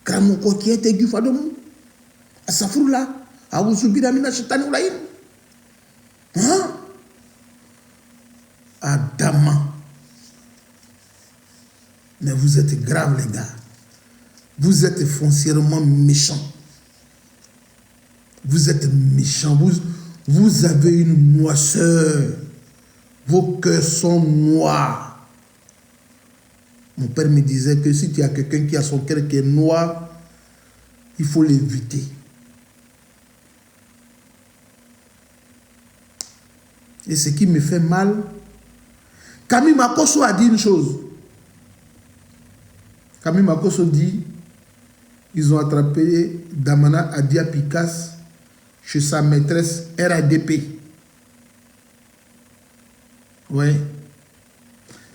Karam Kotié, tu es du Fadoum. Astaghfirullah. Awuzubira mina shetani ulaïn. Hein? Adama. Mais vous êtes graves, les gars. Vous êtes foncièrement méchants. Vous êtes méchants. Vous avez une noirceur. Vos cœurs sont noirs. Mon père me disait que si tu as quelqu'un qui a son cœur qui est noir, il faut l'éviter. Et ce qui me fait mal, Camille Makosso a dit une chose. Camille Makosso dit, ils ont attrapé Damana Adia Pikas chez sa maîtresse RADP. Oui.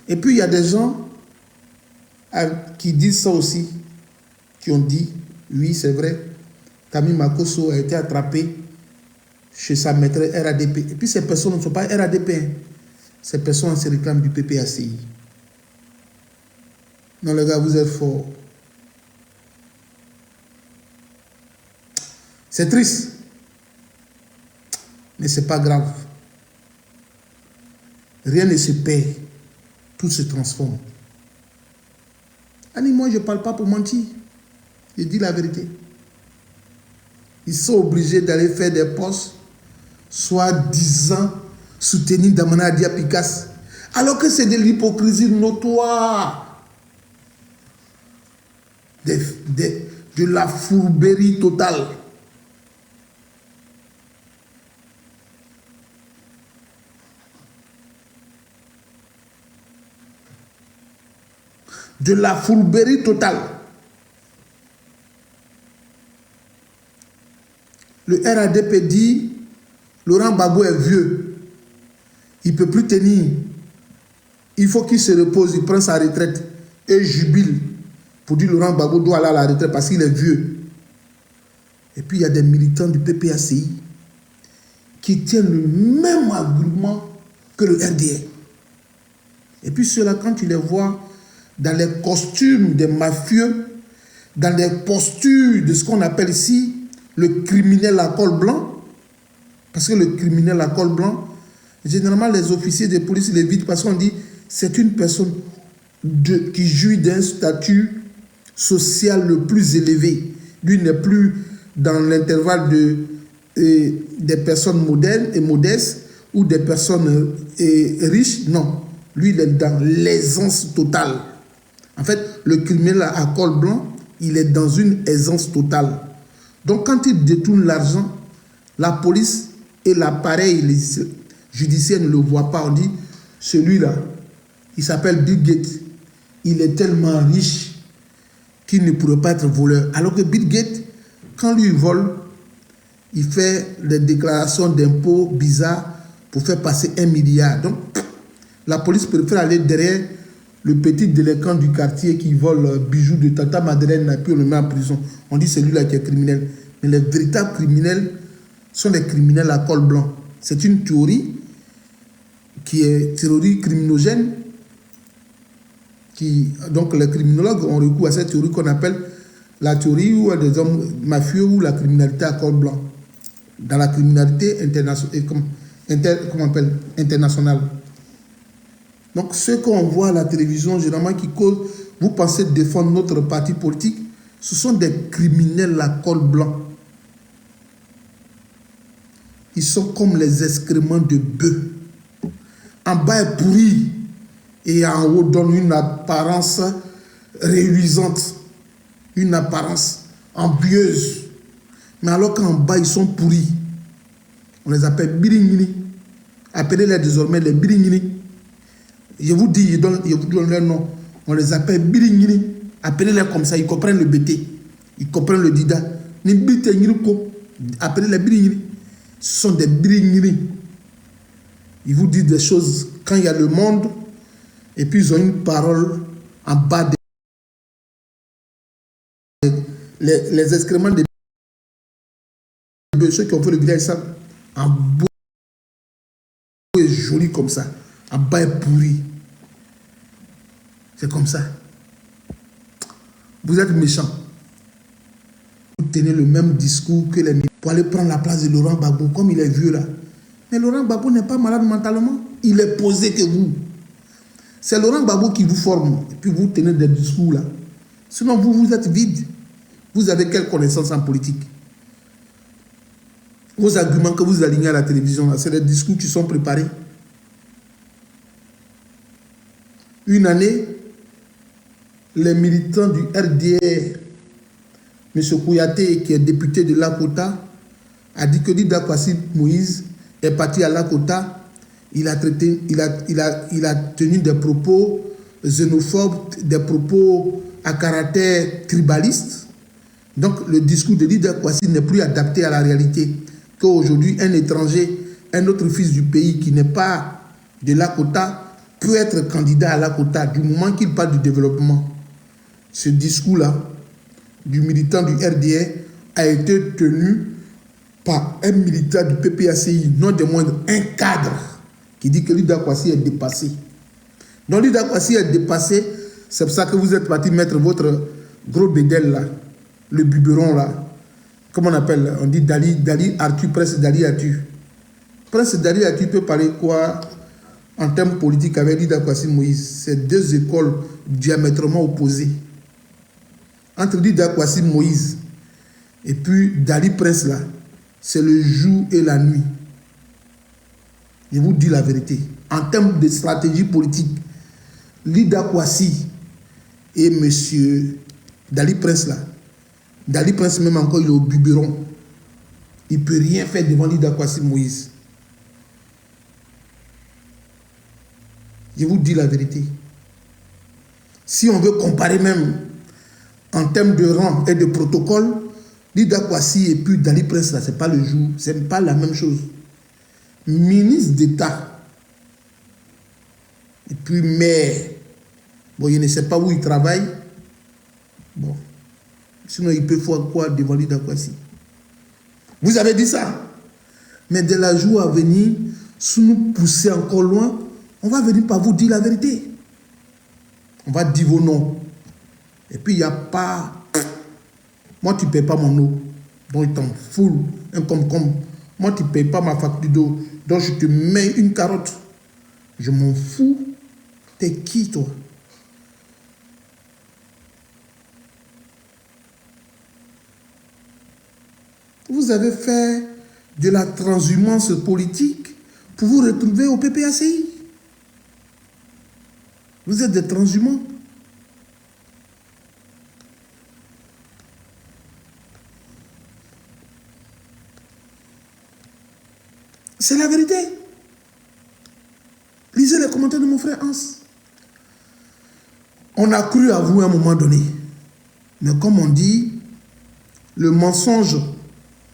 Et puis il y a des gens qui disent ça aussi, qui ont dit, oui c'est vrai, Camille Makosso a été attrapé chez sa maîtresse RADP. Et puis ces personnes ne sont pas RADP. Hein. Ces personnes se réclament du PPACI. Non les gars, vous êtes forts. C'est triste. Mais ce n'est pas grave. Rien ne se paie. Tout se transforme. Annie, moi je ne parle pas pour mentir. Je dis la vérité. Ils sont obligés d'aller faire des postes soi-disant soutenir Damana Adia Pikas. Alors que c'est de l'hypocrisie notoire. De la fourberie totale. De la fourberie totale. Le RADP dit, Laurent Gbagbo est vieux. Il ne peut plus tenir. Il faut qu'il se repose, il prend sa retraite et jubile pour dire Laurent Gbagbo doit aller à la retraite parce qu'il est vieux. Et puis il y a des militants du PPACI qui tiennent le même argument que le RDR. Et puis ceux-là, quand tu les vois dans les costumes des mafieux, dans les postures de ce qu'on appelle ici le criminel à col blanc, parce que le criminel à col blanc, généralement les officiers de police l'évitent parce qu'on dit c'est une personne qui jouit d'un statut social le plus élevé. Lui n'est plus dans l'intervalle des personnes modernes et modestes ou des personnes riches. Non, lui il est dans l'aisance totale. En fait, le criminel à col blanc, il est dans une aisance totale. Donc, quand il détourne l'argent, la police et l'appareil judiciaire ne le voient pas. On dit, celui-là, il s'appelle Bill Gates. Il est tellement riche qu'il ne pourrait pas être voleur. Alors que Bill Gates, quand lui vole, il fait des déclarations d'impôts bizarres pour faire passer 1 milliard. Donc, la police préfère aller derrière le petit délinquant du quartier qui vole bijoux de Tata Madeleine et puis on le met en prison. On dit c'est lui-là qui est criminel. Mais les véritables criminels sont les criminels à col blanc. C'est une théorie qui est théorie criminogène. Donc les criminologues ont recours à cette théorie qu'on appelle la théorie où des hommes mafieux ou la criminalité à col blanc. Dans la criminalité internationale. Donc, ceux qu'on voit à la télévision, généralement, qui causent, vous pensez défendre notre parti politique, ce sont des criminels à col blanc. Ils sont comme les excréments de bœuf. En bas est pourri et en haut donne une apparence réluisante, une apparence ambieuse. Mais alors qu'en bas, ils sont pourris. On les appelle biringini. Appelez-les désormais les biringini. Je vous dis, je vous donne leur nom. On les appelle biringini. Appelez-les comme ça, ils comprennent le BT. Ils comprennent le Dida. Appelez-les biringini. Ce sont des biringini. Ils vous disent des choses quand il y a le monde, et puis ils ont une parole en bas les excréments des ceux qui ont fait le village, ça, en beau et joli comme ça, en bas est pourri. C'est comme ça. Vous êtes méchants. Vous tenez le même discours que les pour aller prendre la place de Laurent Gbagbo, comme il est vieux là. Mais Laurent Gbagbo n'est pas malade mentalement. Il est posé que vous. C'est Laurent Gbagbo qui vous forme. Et puis vous tenez des discours là. Sinon, vous êtes vide. Vous avez quelle connaissance en politique? Vos arguments que vous alignez à la télévision, c'est des discours qui sont préparés. Une année, les militants du RDR, M. Kouyaté, qui est député de Lakota, a dit que Dida Kwasi Moïse est parti à Lakota. Il a tenu des propos xénophobes, des propos à caractère tribaliste. Donc le discours de Dida Kwasi n'est plus adapté à la réalité. Qu'aujourd'hui, un étranger, un autre fils du pays qui n'est pas de Lakota, peut être candidat à Lakota du moment qu'il parle du développement. Ce discours-là, du militant du RDR, a été tenu par un militant du PPACI, non des moindres, un cadre, qui dit que Dida Kwasi est dépassé. Donc Dida Kwasi est dépassé, c'est pour ça que vous êtes parti mettre votre gros bédel là, le biberon là, comment on appelle, on dit Dali Arthur, Prince Dali Arthur. Prince Dali Arthur peut parler quoi en termes politiques avec Dida Kwasi Moïse? C'est deux écoles diamétralement opposées. Entre Dida Kwasi Moïse et puis Dali Prince là, c'est le jour et la nuit. Je vous dis la vérité. En termes de stratégie politique, Dida Kwasi et monsieur Dali Prince là, Dali Prince même encore il est au biberon. Il ne peut rien faire devant Dida Kwasi Moïse. Je vous dis la vérité. Si on veut comparer même en termes de rang et de protocole, Dida Kwasi et puis Dali Prince, là, ce n'est pas le jour, ce n'est pas la même chose. Ministre d'État, et puis maire, bon, il ne sait pas où il travaille, bon, sinon il peut faire quoi devant Dida Kwasi? Vous avez dit ça, mais de la jour à venir, si nous poussons encore loin, on va venir par vous dire la vérité. On va dire vos noms. Et puis il n'y a pas... Moi, tu ne payes pas mon eau. Donc, il t'en fout un concombre. Moi, tu ne payes pas ma facture d'eau. Donc, je te mets une carotte. Je m'en fous. T'es qui, toi? Vous avez fait de la transhumance politique pour vous retrouver au PPACI. Vous êtes des transhumants. C'est la vérité. Lisez les commentaires de mon frère Hans. On a cru à vous à un moment donné. Mais comme on dit, le mensonge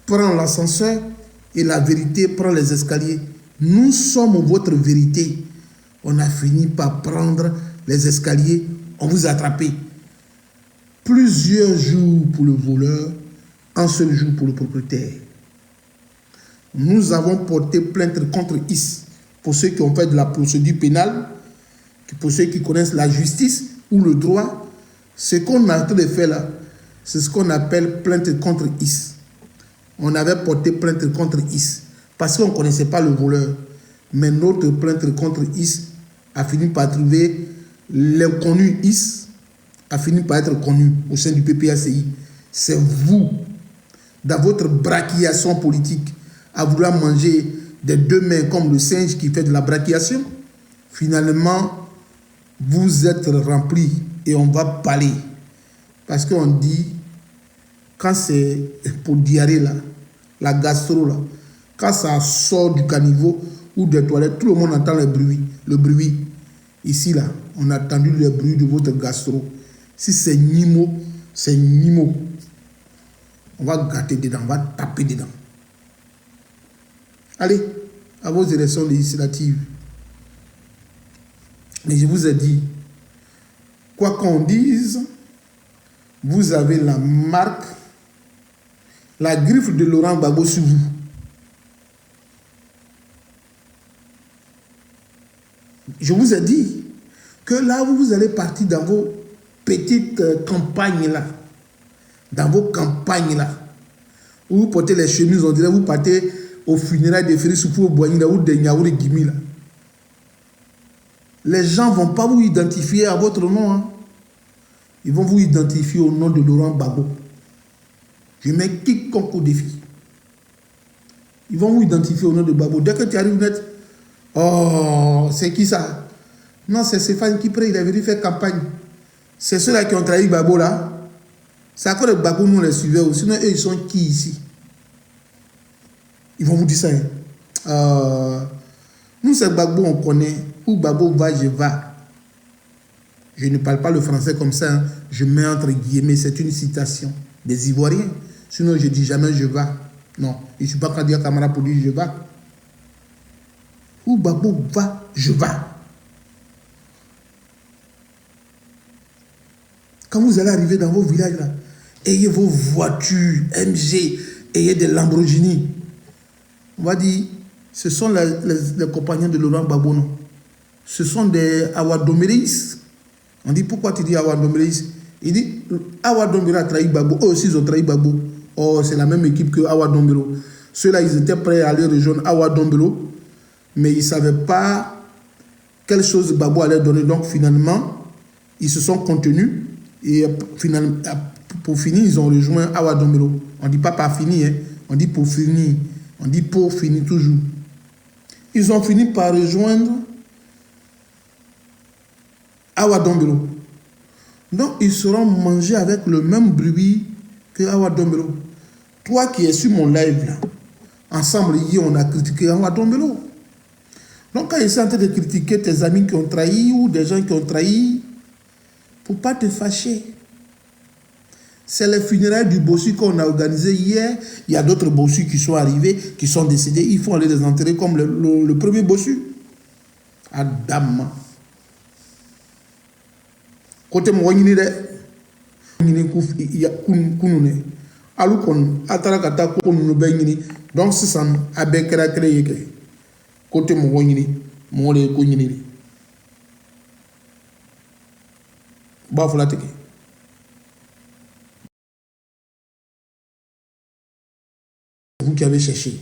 prend l'ascenseur et la vérité prend les escaliers. Nous sommes votre vérité. On a fini par prendre les escaliers. On vous a attrapé. Plusieurs jours pour le voleur, un seul jour pour le propriétaire. Nous avons porté plainte contre IS pour ceux qui ont fait de la procédure pénale, pour ceux qui connaissent la justice ou le droit. Ce qu'on a en train de faire là, c'est ce qu'on appelle plainte contre IS. On avait porté plainte contre IS parce qu'on ne connaissait pas le voleur. Mais notre plainte contre IS a fini par trouver l'inconnu IS, a fini par être connu au sein du PPACI. C'est vous, dans votre braquillation politique, à vouloir manger des deux mains comme le singe qui fait de la braquillation. Finalement, vous êtes remplis et on va parler. Parce qu'on dit, quand c'est pour diarrhée là, la gastro là, quand ça sort du caniveau ou des toilettes, tout le monde entend le bruit. Le bruit. Ici là, on a entendu le bruit de votre gastro. Si c'est Nimo, c'est Nimo. On va gâter dedans, on va taper dedans. Allez, à vos élections législatives. Mais je vous ai dit, quoi qu'on dise, vous avez la marque, la griffe de Laurent Gbagbo sur vous. Je vous ai dit que là, vous allez partir dans vos petites campagnes là, dans vos campagnes là, où vous portez les chemises, on dirait vous partez au funérailles de Félix Houphouët-Boigny là, ou de Niaouré Gimi là. Les gens ne vont pas vous identifier à votre nom. Hein. Ils vont vous identifier au nom de Laurent Gbagbo. Je mets quiconque au défi. Ils vont vous identifier au nom de Gbagbo. Dès que tu arrives net, oh, c'est qui ça? Non, c'est Stéphane Kipré, il est venu faire campagne. C'est ceux-là qui ont trahi Gbagbo là. C'est à cause de Gbagbo nous les suivait aussi. Sinon, eux, ils sont qui ici? Ils vont vous dire ça. Hein. Nous, c'est Gbagbo, on connaît. Où Gbagbo va, je vais. Je ne parle pas le français comme ça. Hein. Je mets entre guillemets, c'est une citation des Ivoiriens. Sinon, je ne dis jamais je vais. Non, je ne suis pas candidat Camara pour dire je vais. Où Gbagbo va, je vais. Quand vous allez arriver dans vos villages, là, ayez vos voitures MG, ayez des Lamborghini. On va dire, ce sont les compagnons de Laurent Gbagbo, non? Ce sont des Awadoméris. On dit, pourquoi tu dis Awadoméris? Il dit, Awadombero a trahi Gbagbo. Eux aussi, ils ont trahi Gbagbo. Oh, c'est la même équipe que Awadombero. Ceux-là, ils étaient prêts à aller rejoindre Awadombero, mais ils ne savaient pas quelle chose Gbagbo allait donner. Donc, finalement, ils se sont contenus. Et finalement, pour finir, ils ont rejoint Awadombero. On ne dit pas fini, hein. On dit pour finir. On dit pour finir toujours. Ils ont fini par rejoindre Awadombero. Donc, ils seront mangés avec le même bruit que Awadombero. Toi qui es sur mon live là, ensemble, hier, on a critiqué Awadombero. Donc, quand ils sont en train de critiquer tes amis qui ont trahi ou des gens qui ont trahi, il ne faut pas te fâcher. C'est les funérailles du bossu qu'on a organisé hier. Il y a d'autres bossus qui sont arrivés, qui sont décédés. Il faut aller les enterrer comme le premier bossu. Adam. Côté Mouanini de Kunune. Alukon, Atarakata, Kunune, donc c'est ça, Abekera créé. Côté Mouanini, Moule Kunini. Bafolateke. Vous qui avez cherché,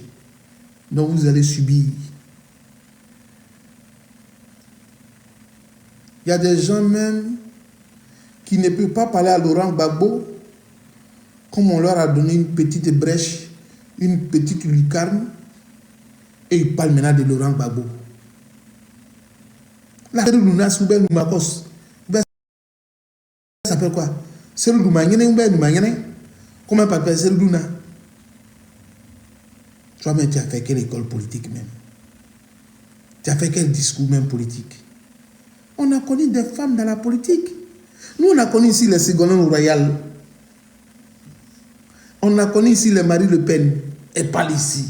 donc vous allez subir. Il y a des gens même qui ne peuvent pas parler à Laurent Gbagbo comme on leur a donné une petite brèche, une petite lucarne, et ils parlent maintenant de Laurent Gbagbo. Là, c'est le Luna Soubel Noumakos. Ça s'appelle quoi? C'est le Luna Noumakos. Comment on appelle c'est le Luna? Toi-même, tu as fait quelle école politique même? Tu as fait quel discours même politique? On a connu des femmes dans la politique. Nous, on a connu ici les Ségolène Royal. On a connu ici les Marie Le Pen. Elle parle ici.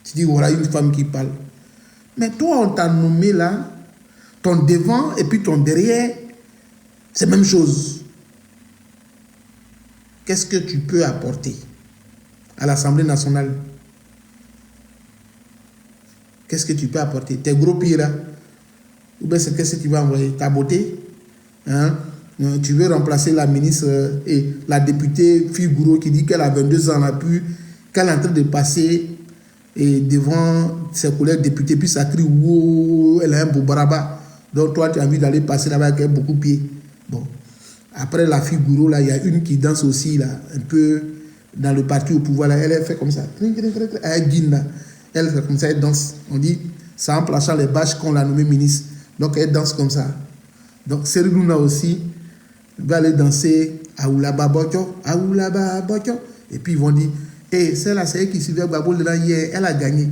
Tu dis, voilà une femme qui parle. Mais toi, on t'a nommé là, ton devant et puis ton derrière, c'est la même chose. Qu'est-ce que tu peux apporter à l'Assemblée nationale? Qu'est-ce que tu peux apporter? Tes gros pieds là? Ou bien c'est qu'est-ce que tu vas envoyer? Ta beauté? Hein? Tu veux remplacer la ministre et la députée Figuro qui dit qu'elle a 22 ans, qu'elle est en train de passer et devant ses collègues députés, puis ça crie, wow, elle a un beau baraba. Donc toi, tu as envie d'aller passer là-bas avec beaucoup de pieds. Bon. Après la Figuro, là, il y a une qui danse aussi, là, un peu dans le parti au pouvoir, là, elle fait comme ça. Elle guine, là. Elle fait comme ça, elle danse. On dit, ça en plaçant les bâches qu'on l'a nommé ministre. Donc elle danse comme ça. Donc Seriduna aussi va aller danser à Oulaba Bocho, et puis ils vont dire, hey, celle-là, c'est elle qui suivait Gbagbo dedans hier, elle a gagné.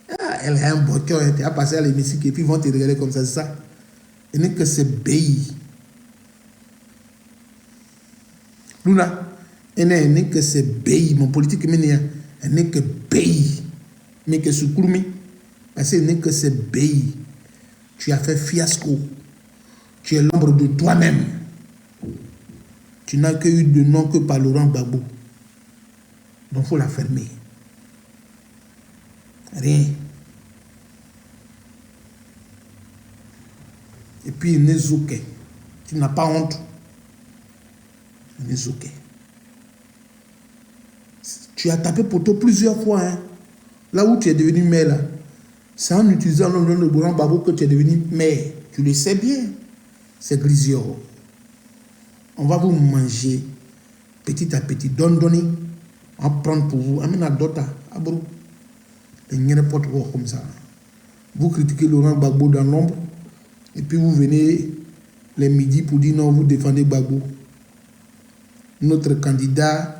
Ah, elle a un Bocho, elle a passé à l'hémicycle, et puis ils vont te regarder comme ça, c'est ça. Et n'est que c'est béi. Luna, elle n'est que c'est béi, mon politique, elle n'est que béi. Mais que Soukourmi, Parce que ce n'est que ce pays. Tu as fait fiasco. Tu es l'ombre de toi-même. Tu n'as que eu de nom que par Laurent Gbagbo. Donc il faut la fermer. Rien. Et puis Nezuke. Tu n'as pas honte. Nezuke. Tu as tapé poteau plusieurs fois. Hein. Là où tu es devenu maire, là, c'est en utilisant le nom de Laurent Gbagbo que tu es devenu maire. Tu le sais bien. C'est Grisio. On va vous manger petit à petit. Donne. On va prendre pour vous. Amène à Dota. Abrou. Et n'importe quoi comme ça. Vous critiquez Laurent Gbagbo dans l'ombre. Et puis vous venez les midis pour dire non, vous défendez Gbagbo. Notre candidat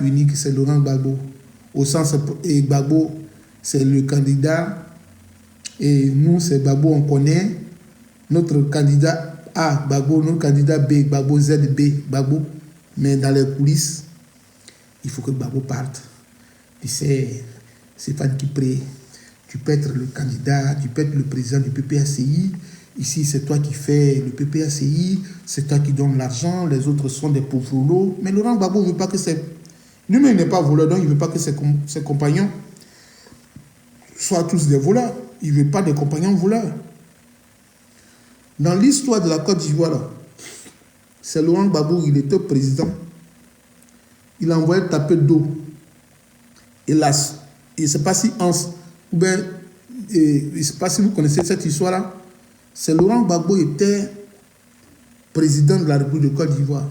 unique, c'est Laurent Gbagbo. Au sens, et Gbagbo, c'est le candidat. Et nous, c'est Gbagbo, on connaît. Notre candidat A, Gbagbo, notre candidat B, Gbagbo, Z, B, Gbagbo. Mais dans les coulisses, il faut que Gbagbo parte. Tu sais, c'est Fan qui prie. Tu peux être le candidat, tu peux être le président du PPACI. Ici, c'est toi qui fais le PPACI, c'est toi qui donne l'argent, les autres sont des pauvres lots. Mais Laurent Gbagbo ne veut pas que lui-même, il n'est pas voleur, donc il ne veut pas que ses compagnons soient tous des voleurs. Il ne veut pas des compagnons voleurs. Dans l'histoire de la Côte d'Ivoire, c'est Laurent Gbagbo, il était président. Il a envoyé taper d'eau. Hélas, il ne sait pas si ou bien, je ne sais pas si vous connaissez cette histoire-là. C'est Laurent Gbagbo était président de la République de Côte d'Ivoire.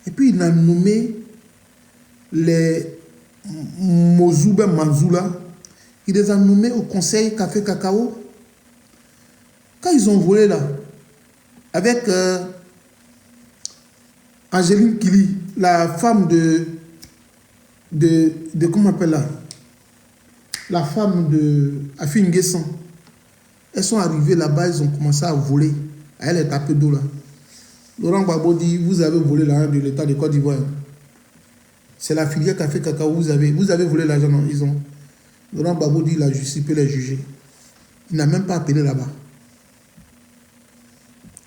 Et puis il a nommé les Mozoube Manzoula. Il les a nommés au conseil Café Cacao. Quand ils ont volé là, avec Angéline Kili, la femme de comment on appelle là, la femme de Afin Nguessan, elles sont arrivées là-bas, ils ont commencé à voler. Elle est tapée d'eau là. Laurent Gbagbo dit, vous avez volé l'argent de l'État de Côte d'Ivoire. C'est la filière Café Cacao, vous avez volé l'argent, non, ils ont. Laurent Gbagbo dit, la justice peut les juger. Il n'a même pas appelé là-bas.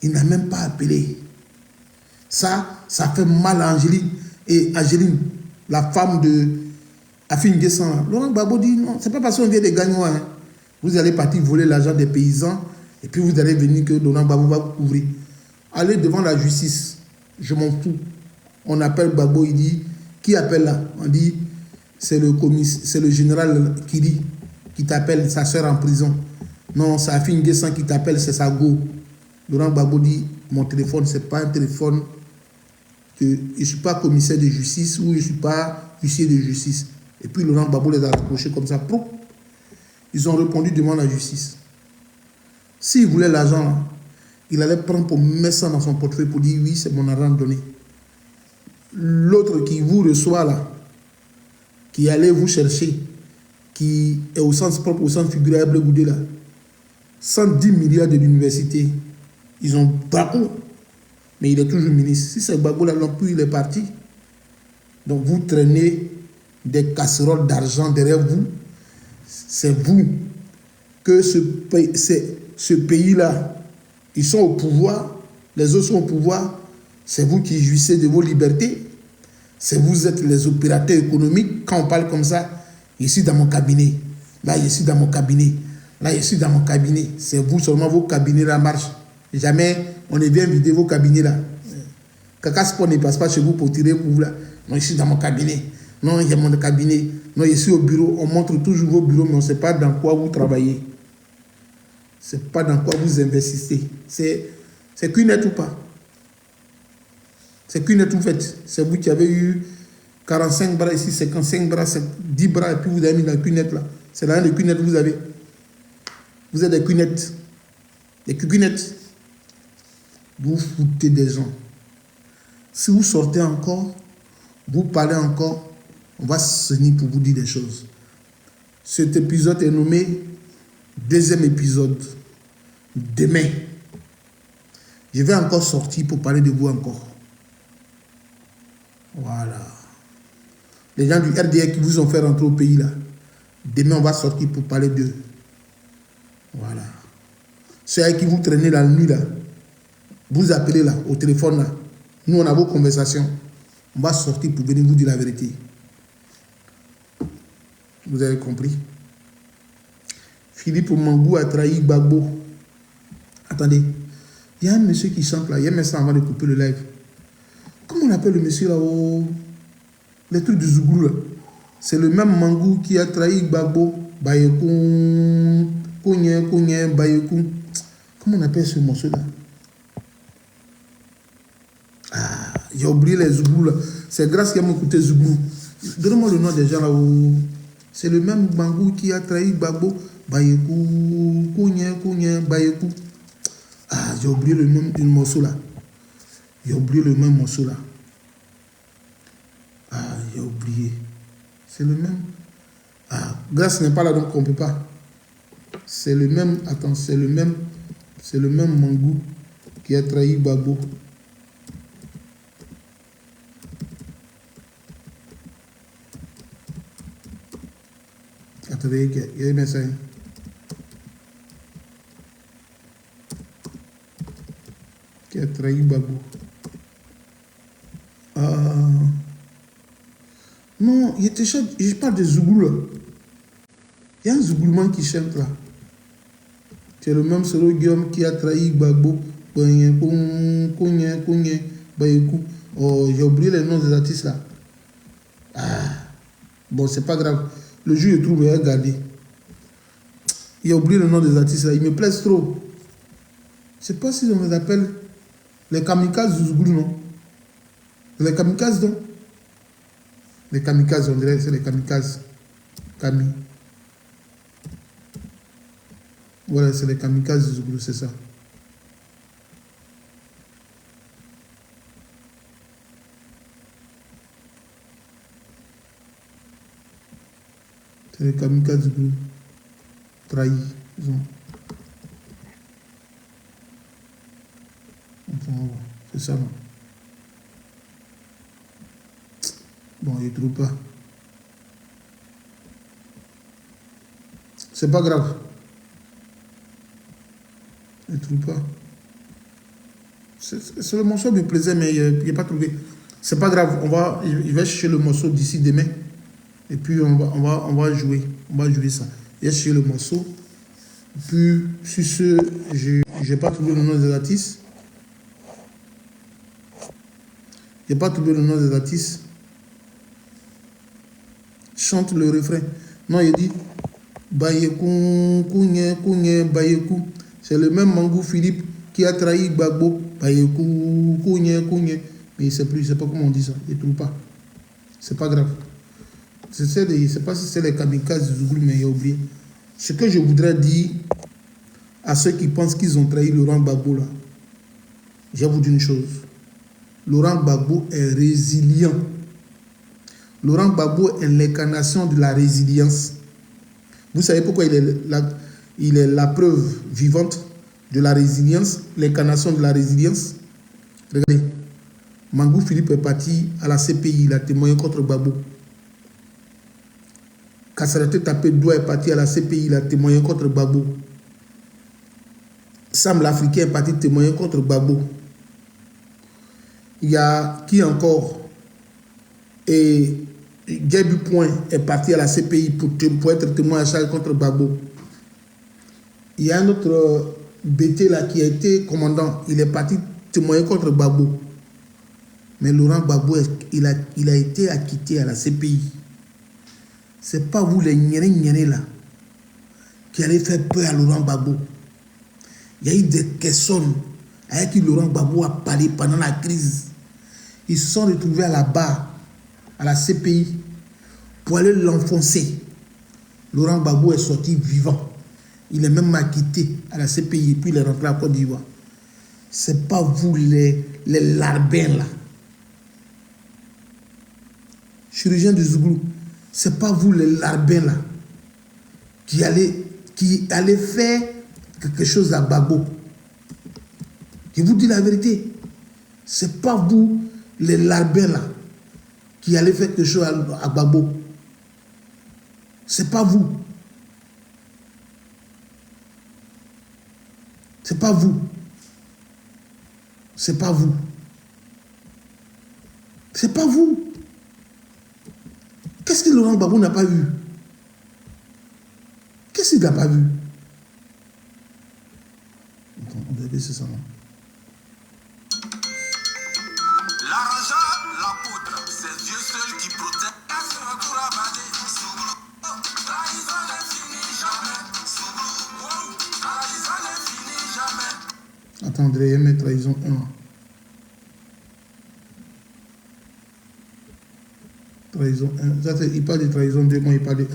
Il n'a même pas appelé. Ça fait mal à Angéline. Et Angéline, la femme de Afin Nguessan. Laurent Gbagbo dit, non, c'est pas parce qu'on vient des gagnants. Hein. Vous allez partir voler l'argent des paysans et puis vous allez venir que Laurent Gbagbo va vous couvrir. Allez devant la justice. Je m'en fous. On appelle Gbagbo, il dit, qui appelle là? On dit, c'est le général Kiri qui t'appelle, sa soeur en prison. Non, c'est Afin Nguessan qui t'appelle, c'est sa go. Laurent Gbagbo dit, mon téléphone, ce n'est pas un téléphone que je ne suis pas commissaire de justice ou je ne suis pas huissier de justice. Et puis Laurent Gbagbo les a approchés comme ça. Ils ont répondu devant la justice. S'il voulait l'argent, il allait prendre pour mettre ça dans son portefeuille pour dire oui, c'est mon argent donné. L'autre qui vous reçoit là, qui allait vous chercher, qui est au sens propre, au sens figuré à Blegoudé là, 110 milliards de l'université, ils ont Gbagbo, mais il est toujours ministre. Si c'est Gbagbo là non plus, il est parti. Donc vous traînez des casseroles d'argent derrière vous. C'est vous que ce pays-là, ils sont au pouvoir, les autres sont au pouvoir, c'est vous qui jouissez de vos libertés, vous êtes les opérateurs économiques. Quand on parle comme ça, je suis dans mon cabinet, là je suis dans mon cabinet, là je suis dans mon cabinet, c'est vous seulement vos cabinets là marchent. Jamais on ne vient vider vos cabinets là. Kaka Sport ne passe pas chez vous pour tirer pour vous là. Non, je suis dans mon cabinet. Non, j'ai mon cabinet. Non, je suis au bureau. On montre toujours vos bureaux, mais on ne sait pas dans quoi vous travaillez. Ce n'est pas dans quoi vous investissez. C'est Cunet ou pas? C'est Cunet ou fait? C'est vous qui avez eu 45 bras ici, 55 bras, 10 bras, et puis vous avez mis dans Cunet là. C'est là les Cunet que vous avez. Vous êtes des Cunet. Des Cunet. Vous foutez des gens. Si vous sortez encore, vous parlez encore, on va se tenir pour vous dire des choses. Cet épisode est nommé deuxième épisode. Demain, je vais encore sortir pour parler de vous encore. Voilà. Les gens du RDR qui vous ont fait rentrer au pays là, Demain, on va sortir pour parler d'eux. Voilà. Ceux avec qui vous traînez la nuit, là, vous appelez là, au téléphone, là. Nous, on a vos conversations. On va sortir pour venir vous dire la vérité. Vous avez compris? Philippe Mangou a trahi Gbagbo. Attendez. Il y a un monsieur qui chante là. Il y a un message avant de couper le live. Comment on appelle le monsieur là? Les trucs du Zouglou là. C'est le même Mangou qui a trahi Gbagbo. Bayekoun. Kounye, Bayekoun. Comment on appelle ce morceau là? Ah, j'ai oublié les Zouglou là. C'est grâce qu'il m'a écouté Zouglou. Donnez-moi le nom des gens là. C'est le même Mangou qui a trahi Gbagbo. Bayekou, Kounye, Bayekou. Ah, j'ai oublié le même morceau là. J'ai oublié le même morceau là. Ah, j'ai oublié. C'est le même. Ah, Grâce n'est pas là, donc on ne peut pas. C'est le même. Attends, c'est le même Mangou qui a trahi Gbagbo. Attendez, il y a un message. Qui a trahi Gbagbo. Non, il était chante. Je parle de Zouglou là. Il y a un Zouglouman qui chante là. C'est le même Solo Guillaume qui a trahi Gbagbo. Kounye, Bayekou. Oh, j'ai oublié les noms des artistes là. Ah, bon, c'est pas grave. Le jour je trouve, regardez. Il a oublié le nom des artistes là. Il me plaise trop. Je sais pas si on les appelle les kamikazes du Zouglou, non? Les kamikazes, non? Les kamikazes, on dirait, c'est les kamikazes. Voilà, c'est les kamikazes du Zouglou, c'est ça. C'est les kamikazes du Zouglou. Trahis, ils ont. C'est ça, non? Bon, il ne trouve pas. C'est pas grave. Il ne trouve pas. C'est le morceau qui me plaisait, mais il n'est pas trouvé. C'est pas grave. Il va chercher le morceau d'ici demain. Et puis on va jouer. On va jouer ça. Il va chercher le morceau. Et puis, sur ce, je n'ai pas trouvé le nom des artistes. Je n'ai pas trouvé le nom des artistes. Chante le refrain. Non, il dit Bayekou, Kounye, Bayekou. C'est le même Mangou Philippe qui a trahi Gbagbo. Bayekou, Kounye. Mais il ne sait plus, il ne sait pas comment on dit ça. Il ne trouve pas. C'est pas grave. Je ne sais pas si c'est les kamikazes du Zouglou, mais il a oublié. Ce que je voudrais dire à ceux qui pensent qu'ils ont trahi Laurent Gbagbo là, je vais vous dire une chose. Laurent Gbagbo est résilient. Laurent Gbagbo est l'incarnation de la résilience. Vous savez pourquoi il est la preuve vivante de la résilience, l'incarnation de la résilience? Regardez, Mangou Philippe est parti à la CPI, il a témoigné contre Gbagbo. Kassaraté Tapé Doua est parti à la CPI, il a témoigné contre Gbagbo. Sam l'Africain est parti témoigner contre Gbagbo. Il y a qui encore? Et Gaby Point est parti à la CPI pour être témoin à charge contre Gbagbo. Il y a un autre BT là qui a été commandant. Il est parti témoigner contre Gbagbo. Mais Laurent Gbagbo, il a été acquitté à la CPI. Ce n'est pas vous les nyéré là qui allez faire peur à Laurent Gbagbo. Il y a eu des personnes avec qui Laurent Gbagbo a parlé pendant la crise. Ils se sont retrouvés à la barre, à la CPI, pour aller l'enfoncer. Laurent Gbagbo est sorti vivant. Il est même acquitté à la CPI et puis il est rentré à Côte d'Ivoire. Ce n'est pas vous les larbins là. Chirurgien du Zouglou, ce n'est pas vous les larbins là qui allez faire quelque chose à Gbagbo. Je vous dis la vérité. Ce n'est pas vous les larbins là qui allez faire quelque chose à Gbagbo. C'est pas vous. C'est pas vous. C'est pas vous. C'est pas vous. Qu'est-ce que Laurent Gbagbo n'a pas vu? Qu'est-ce qu'il n'a pas vu? Attends, on va laisser ça. L'argent, la poudre, c'est Dieu seul qui protège. Trahison ne finit jamais. Trahison ne finit jamais. Attends, André, il met trahison 1. Trahison 1. Ça, il parle de trahison 2, moi il parle de 1.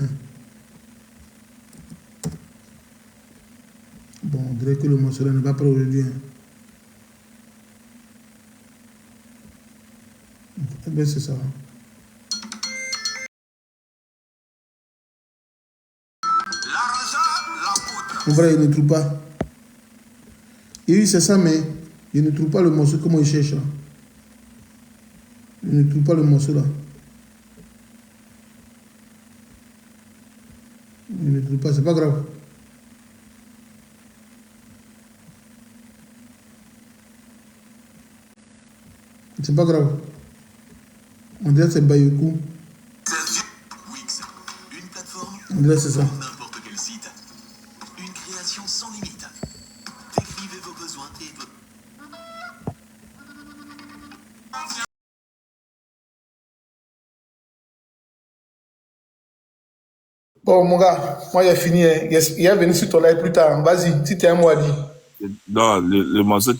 Bon, on dirait que le morceau là ne va pas aujourd'hui. Hein. Eh bien, c'est ça. En vrai, il ne trouve pas. Et oui, c'est ça, mais il ne trouve pas le morceau. Comment il cherche là? Il ne trouve pas le morceau là. Il ne trouve pas, c'est pas grave. C'est pas grave. On dirait que c'est Bayoku. Une plateforme, On dirait que c'est ça. n'importe quel site. Une création sans limite. Décrivez vos besoins et vos... Bon, mon gars, moi j'ai fini. Il est venu sur ton live plus tard. Vas-y, si tu as un mot à dire. Non, le morceau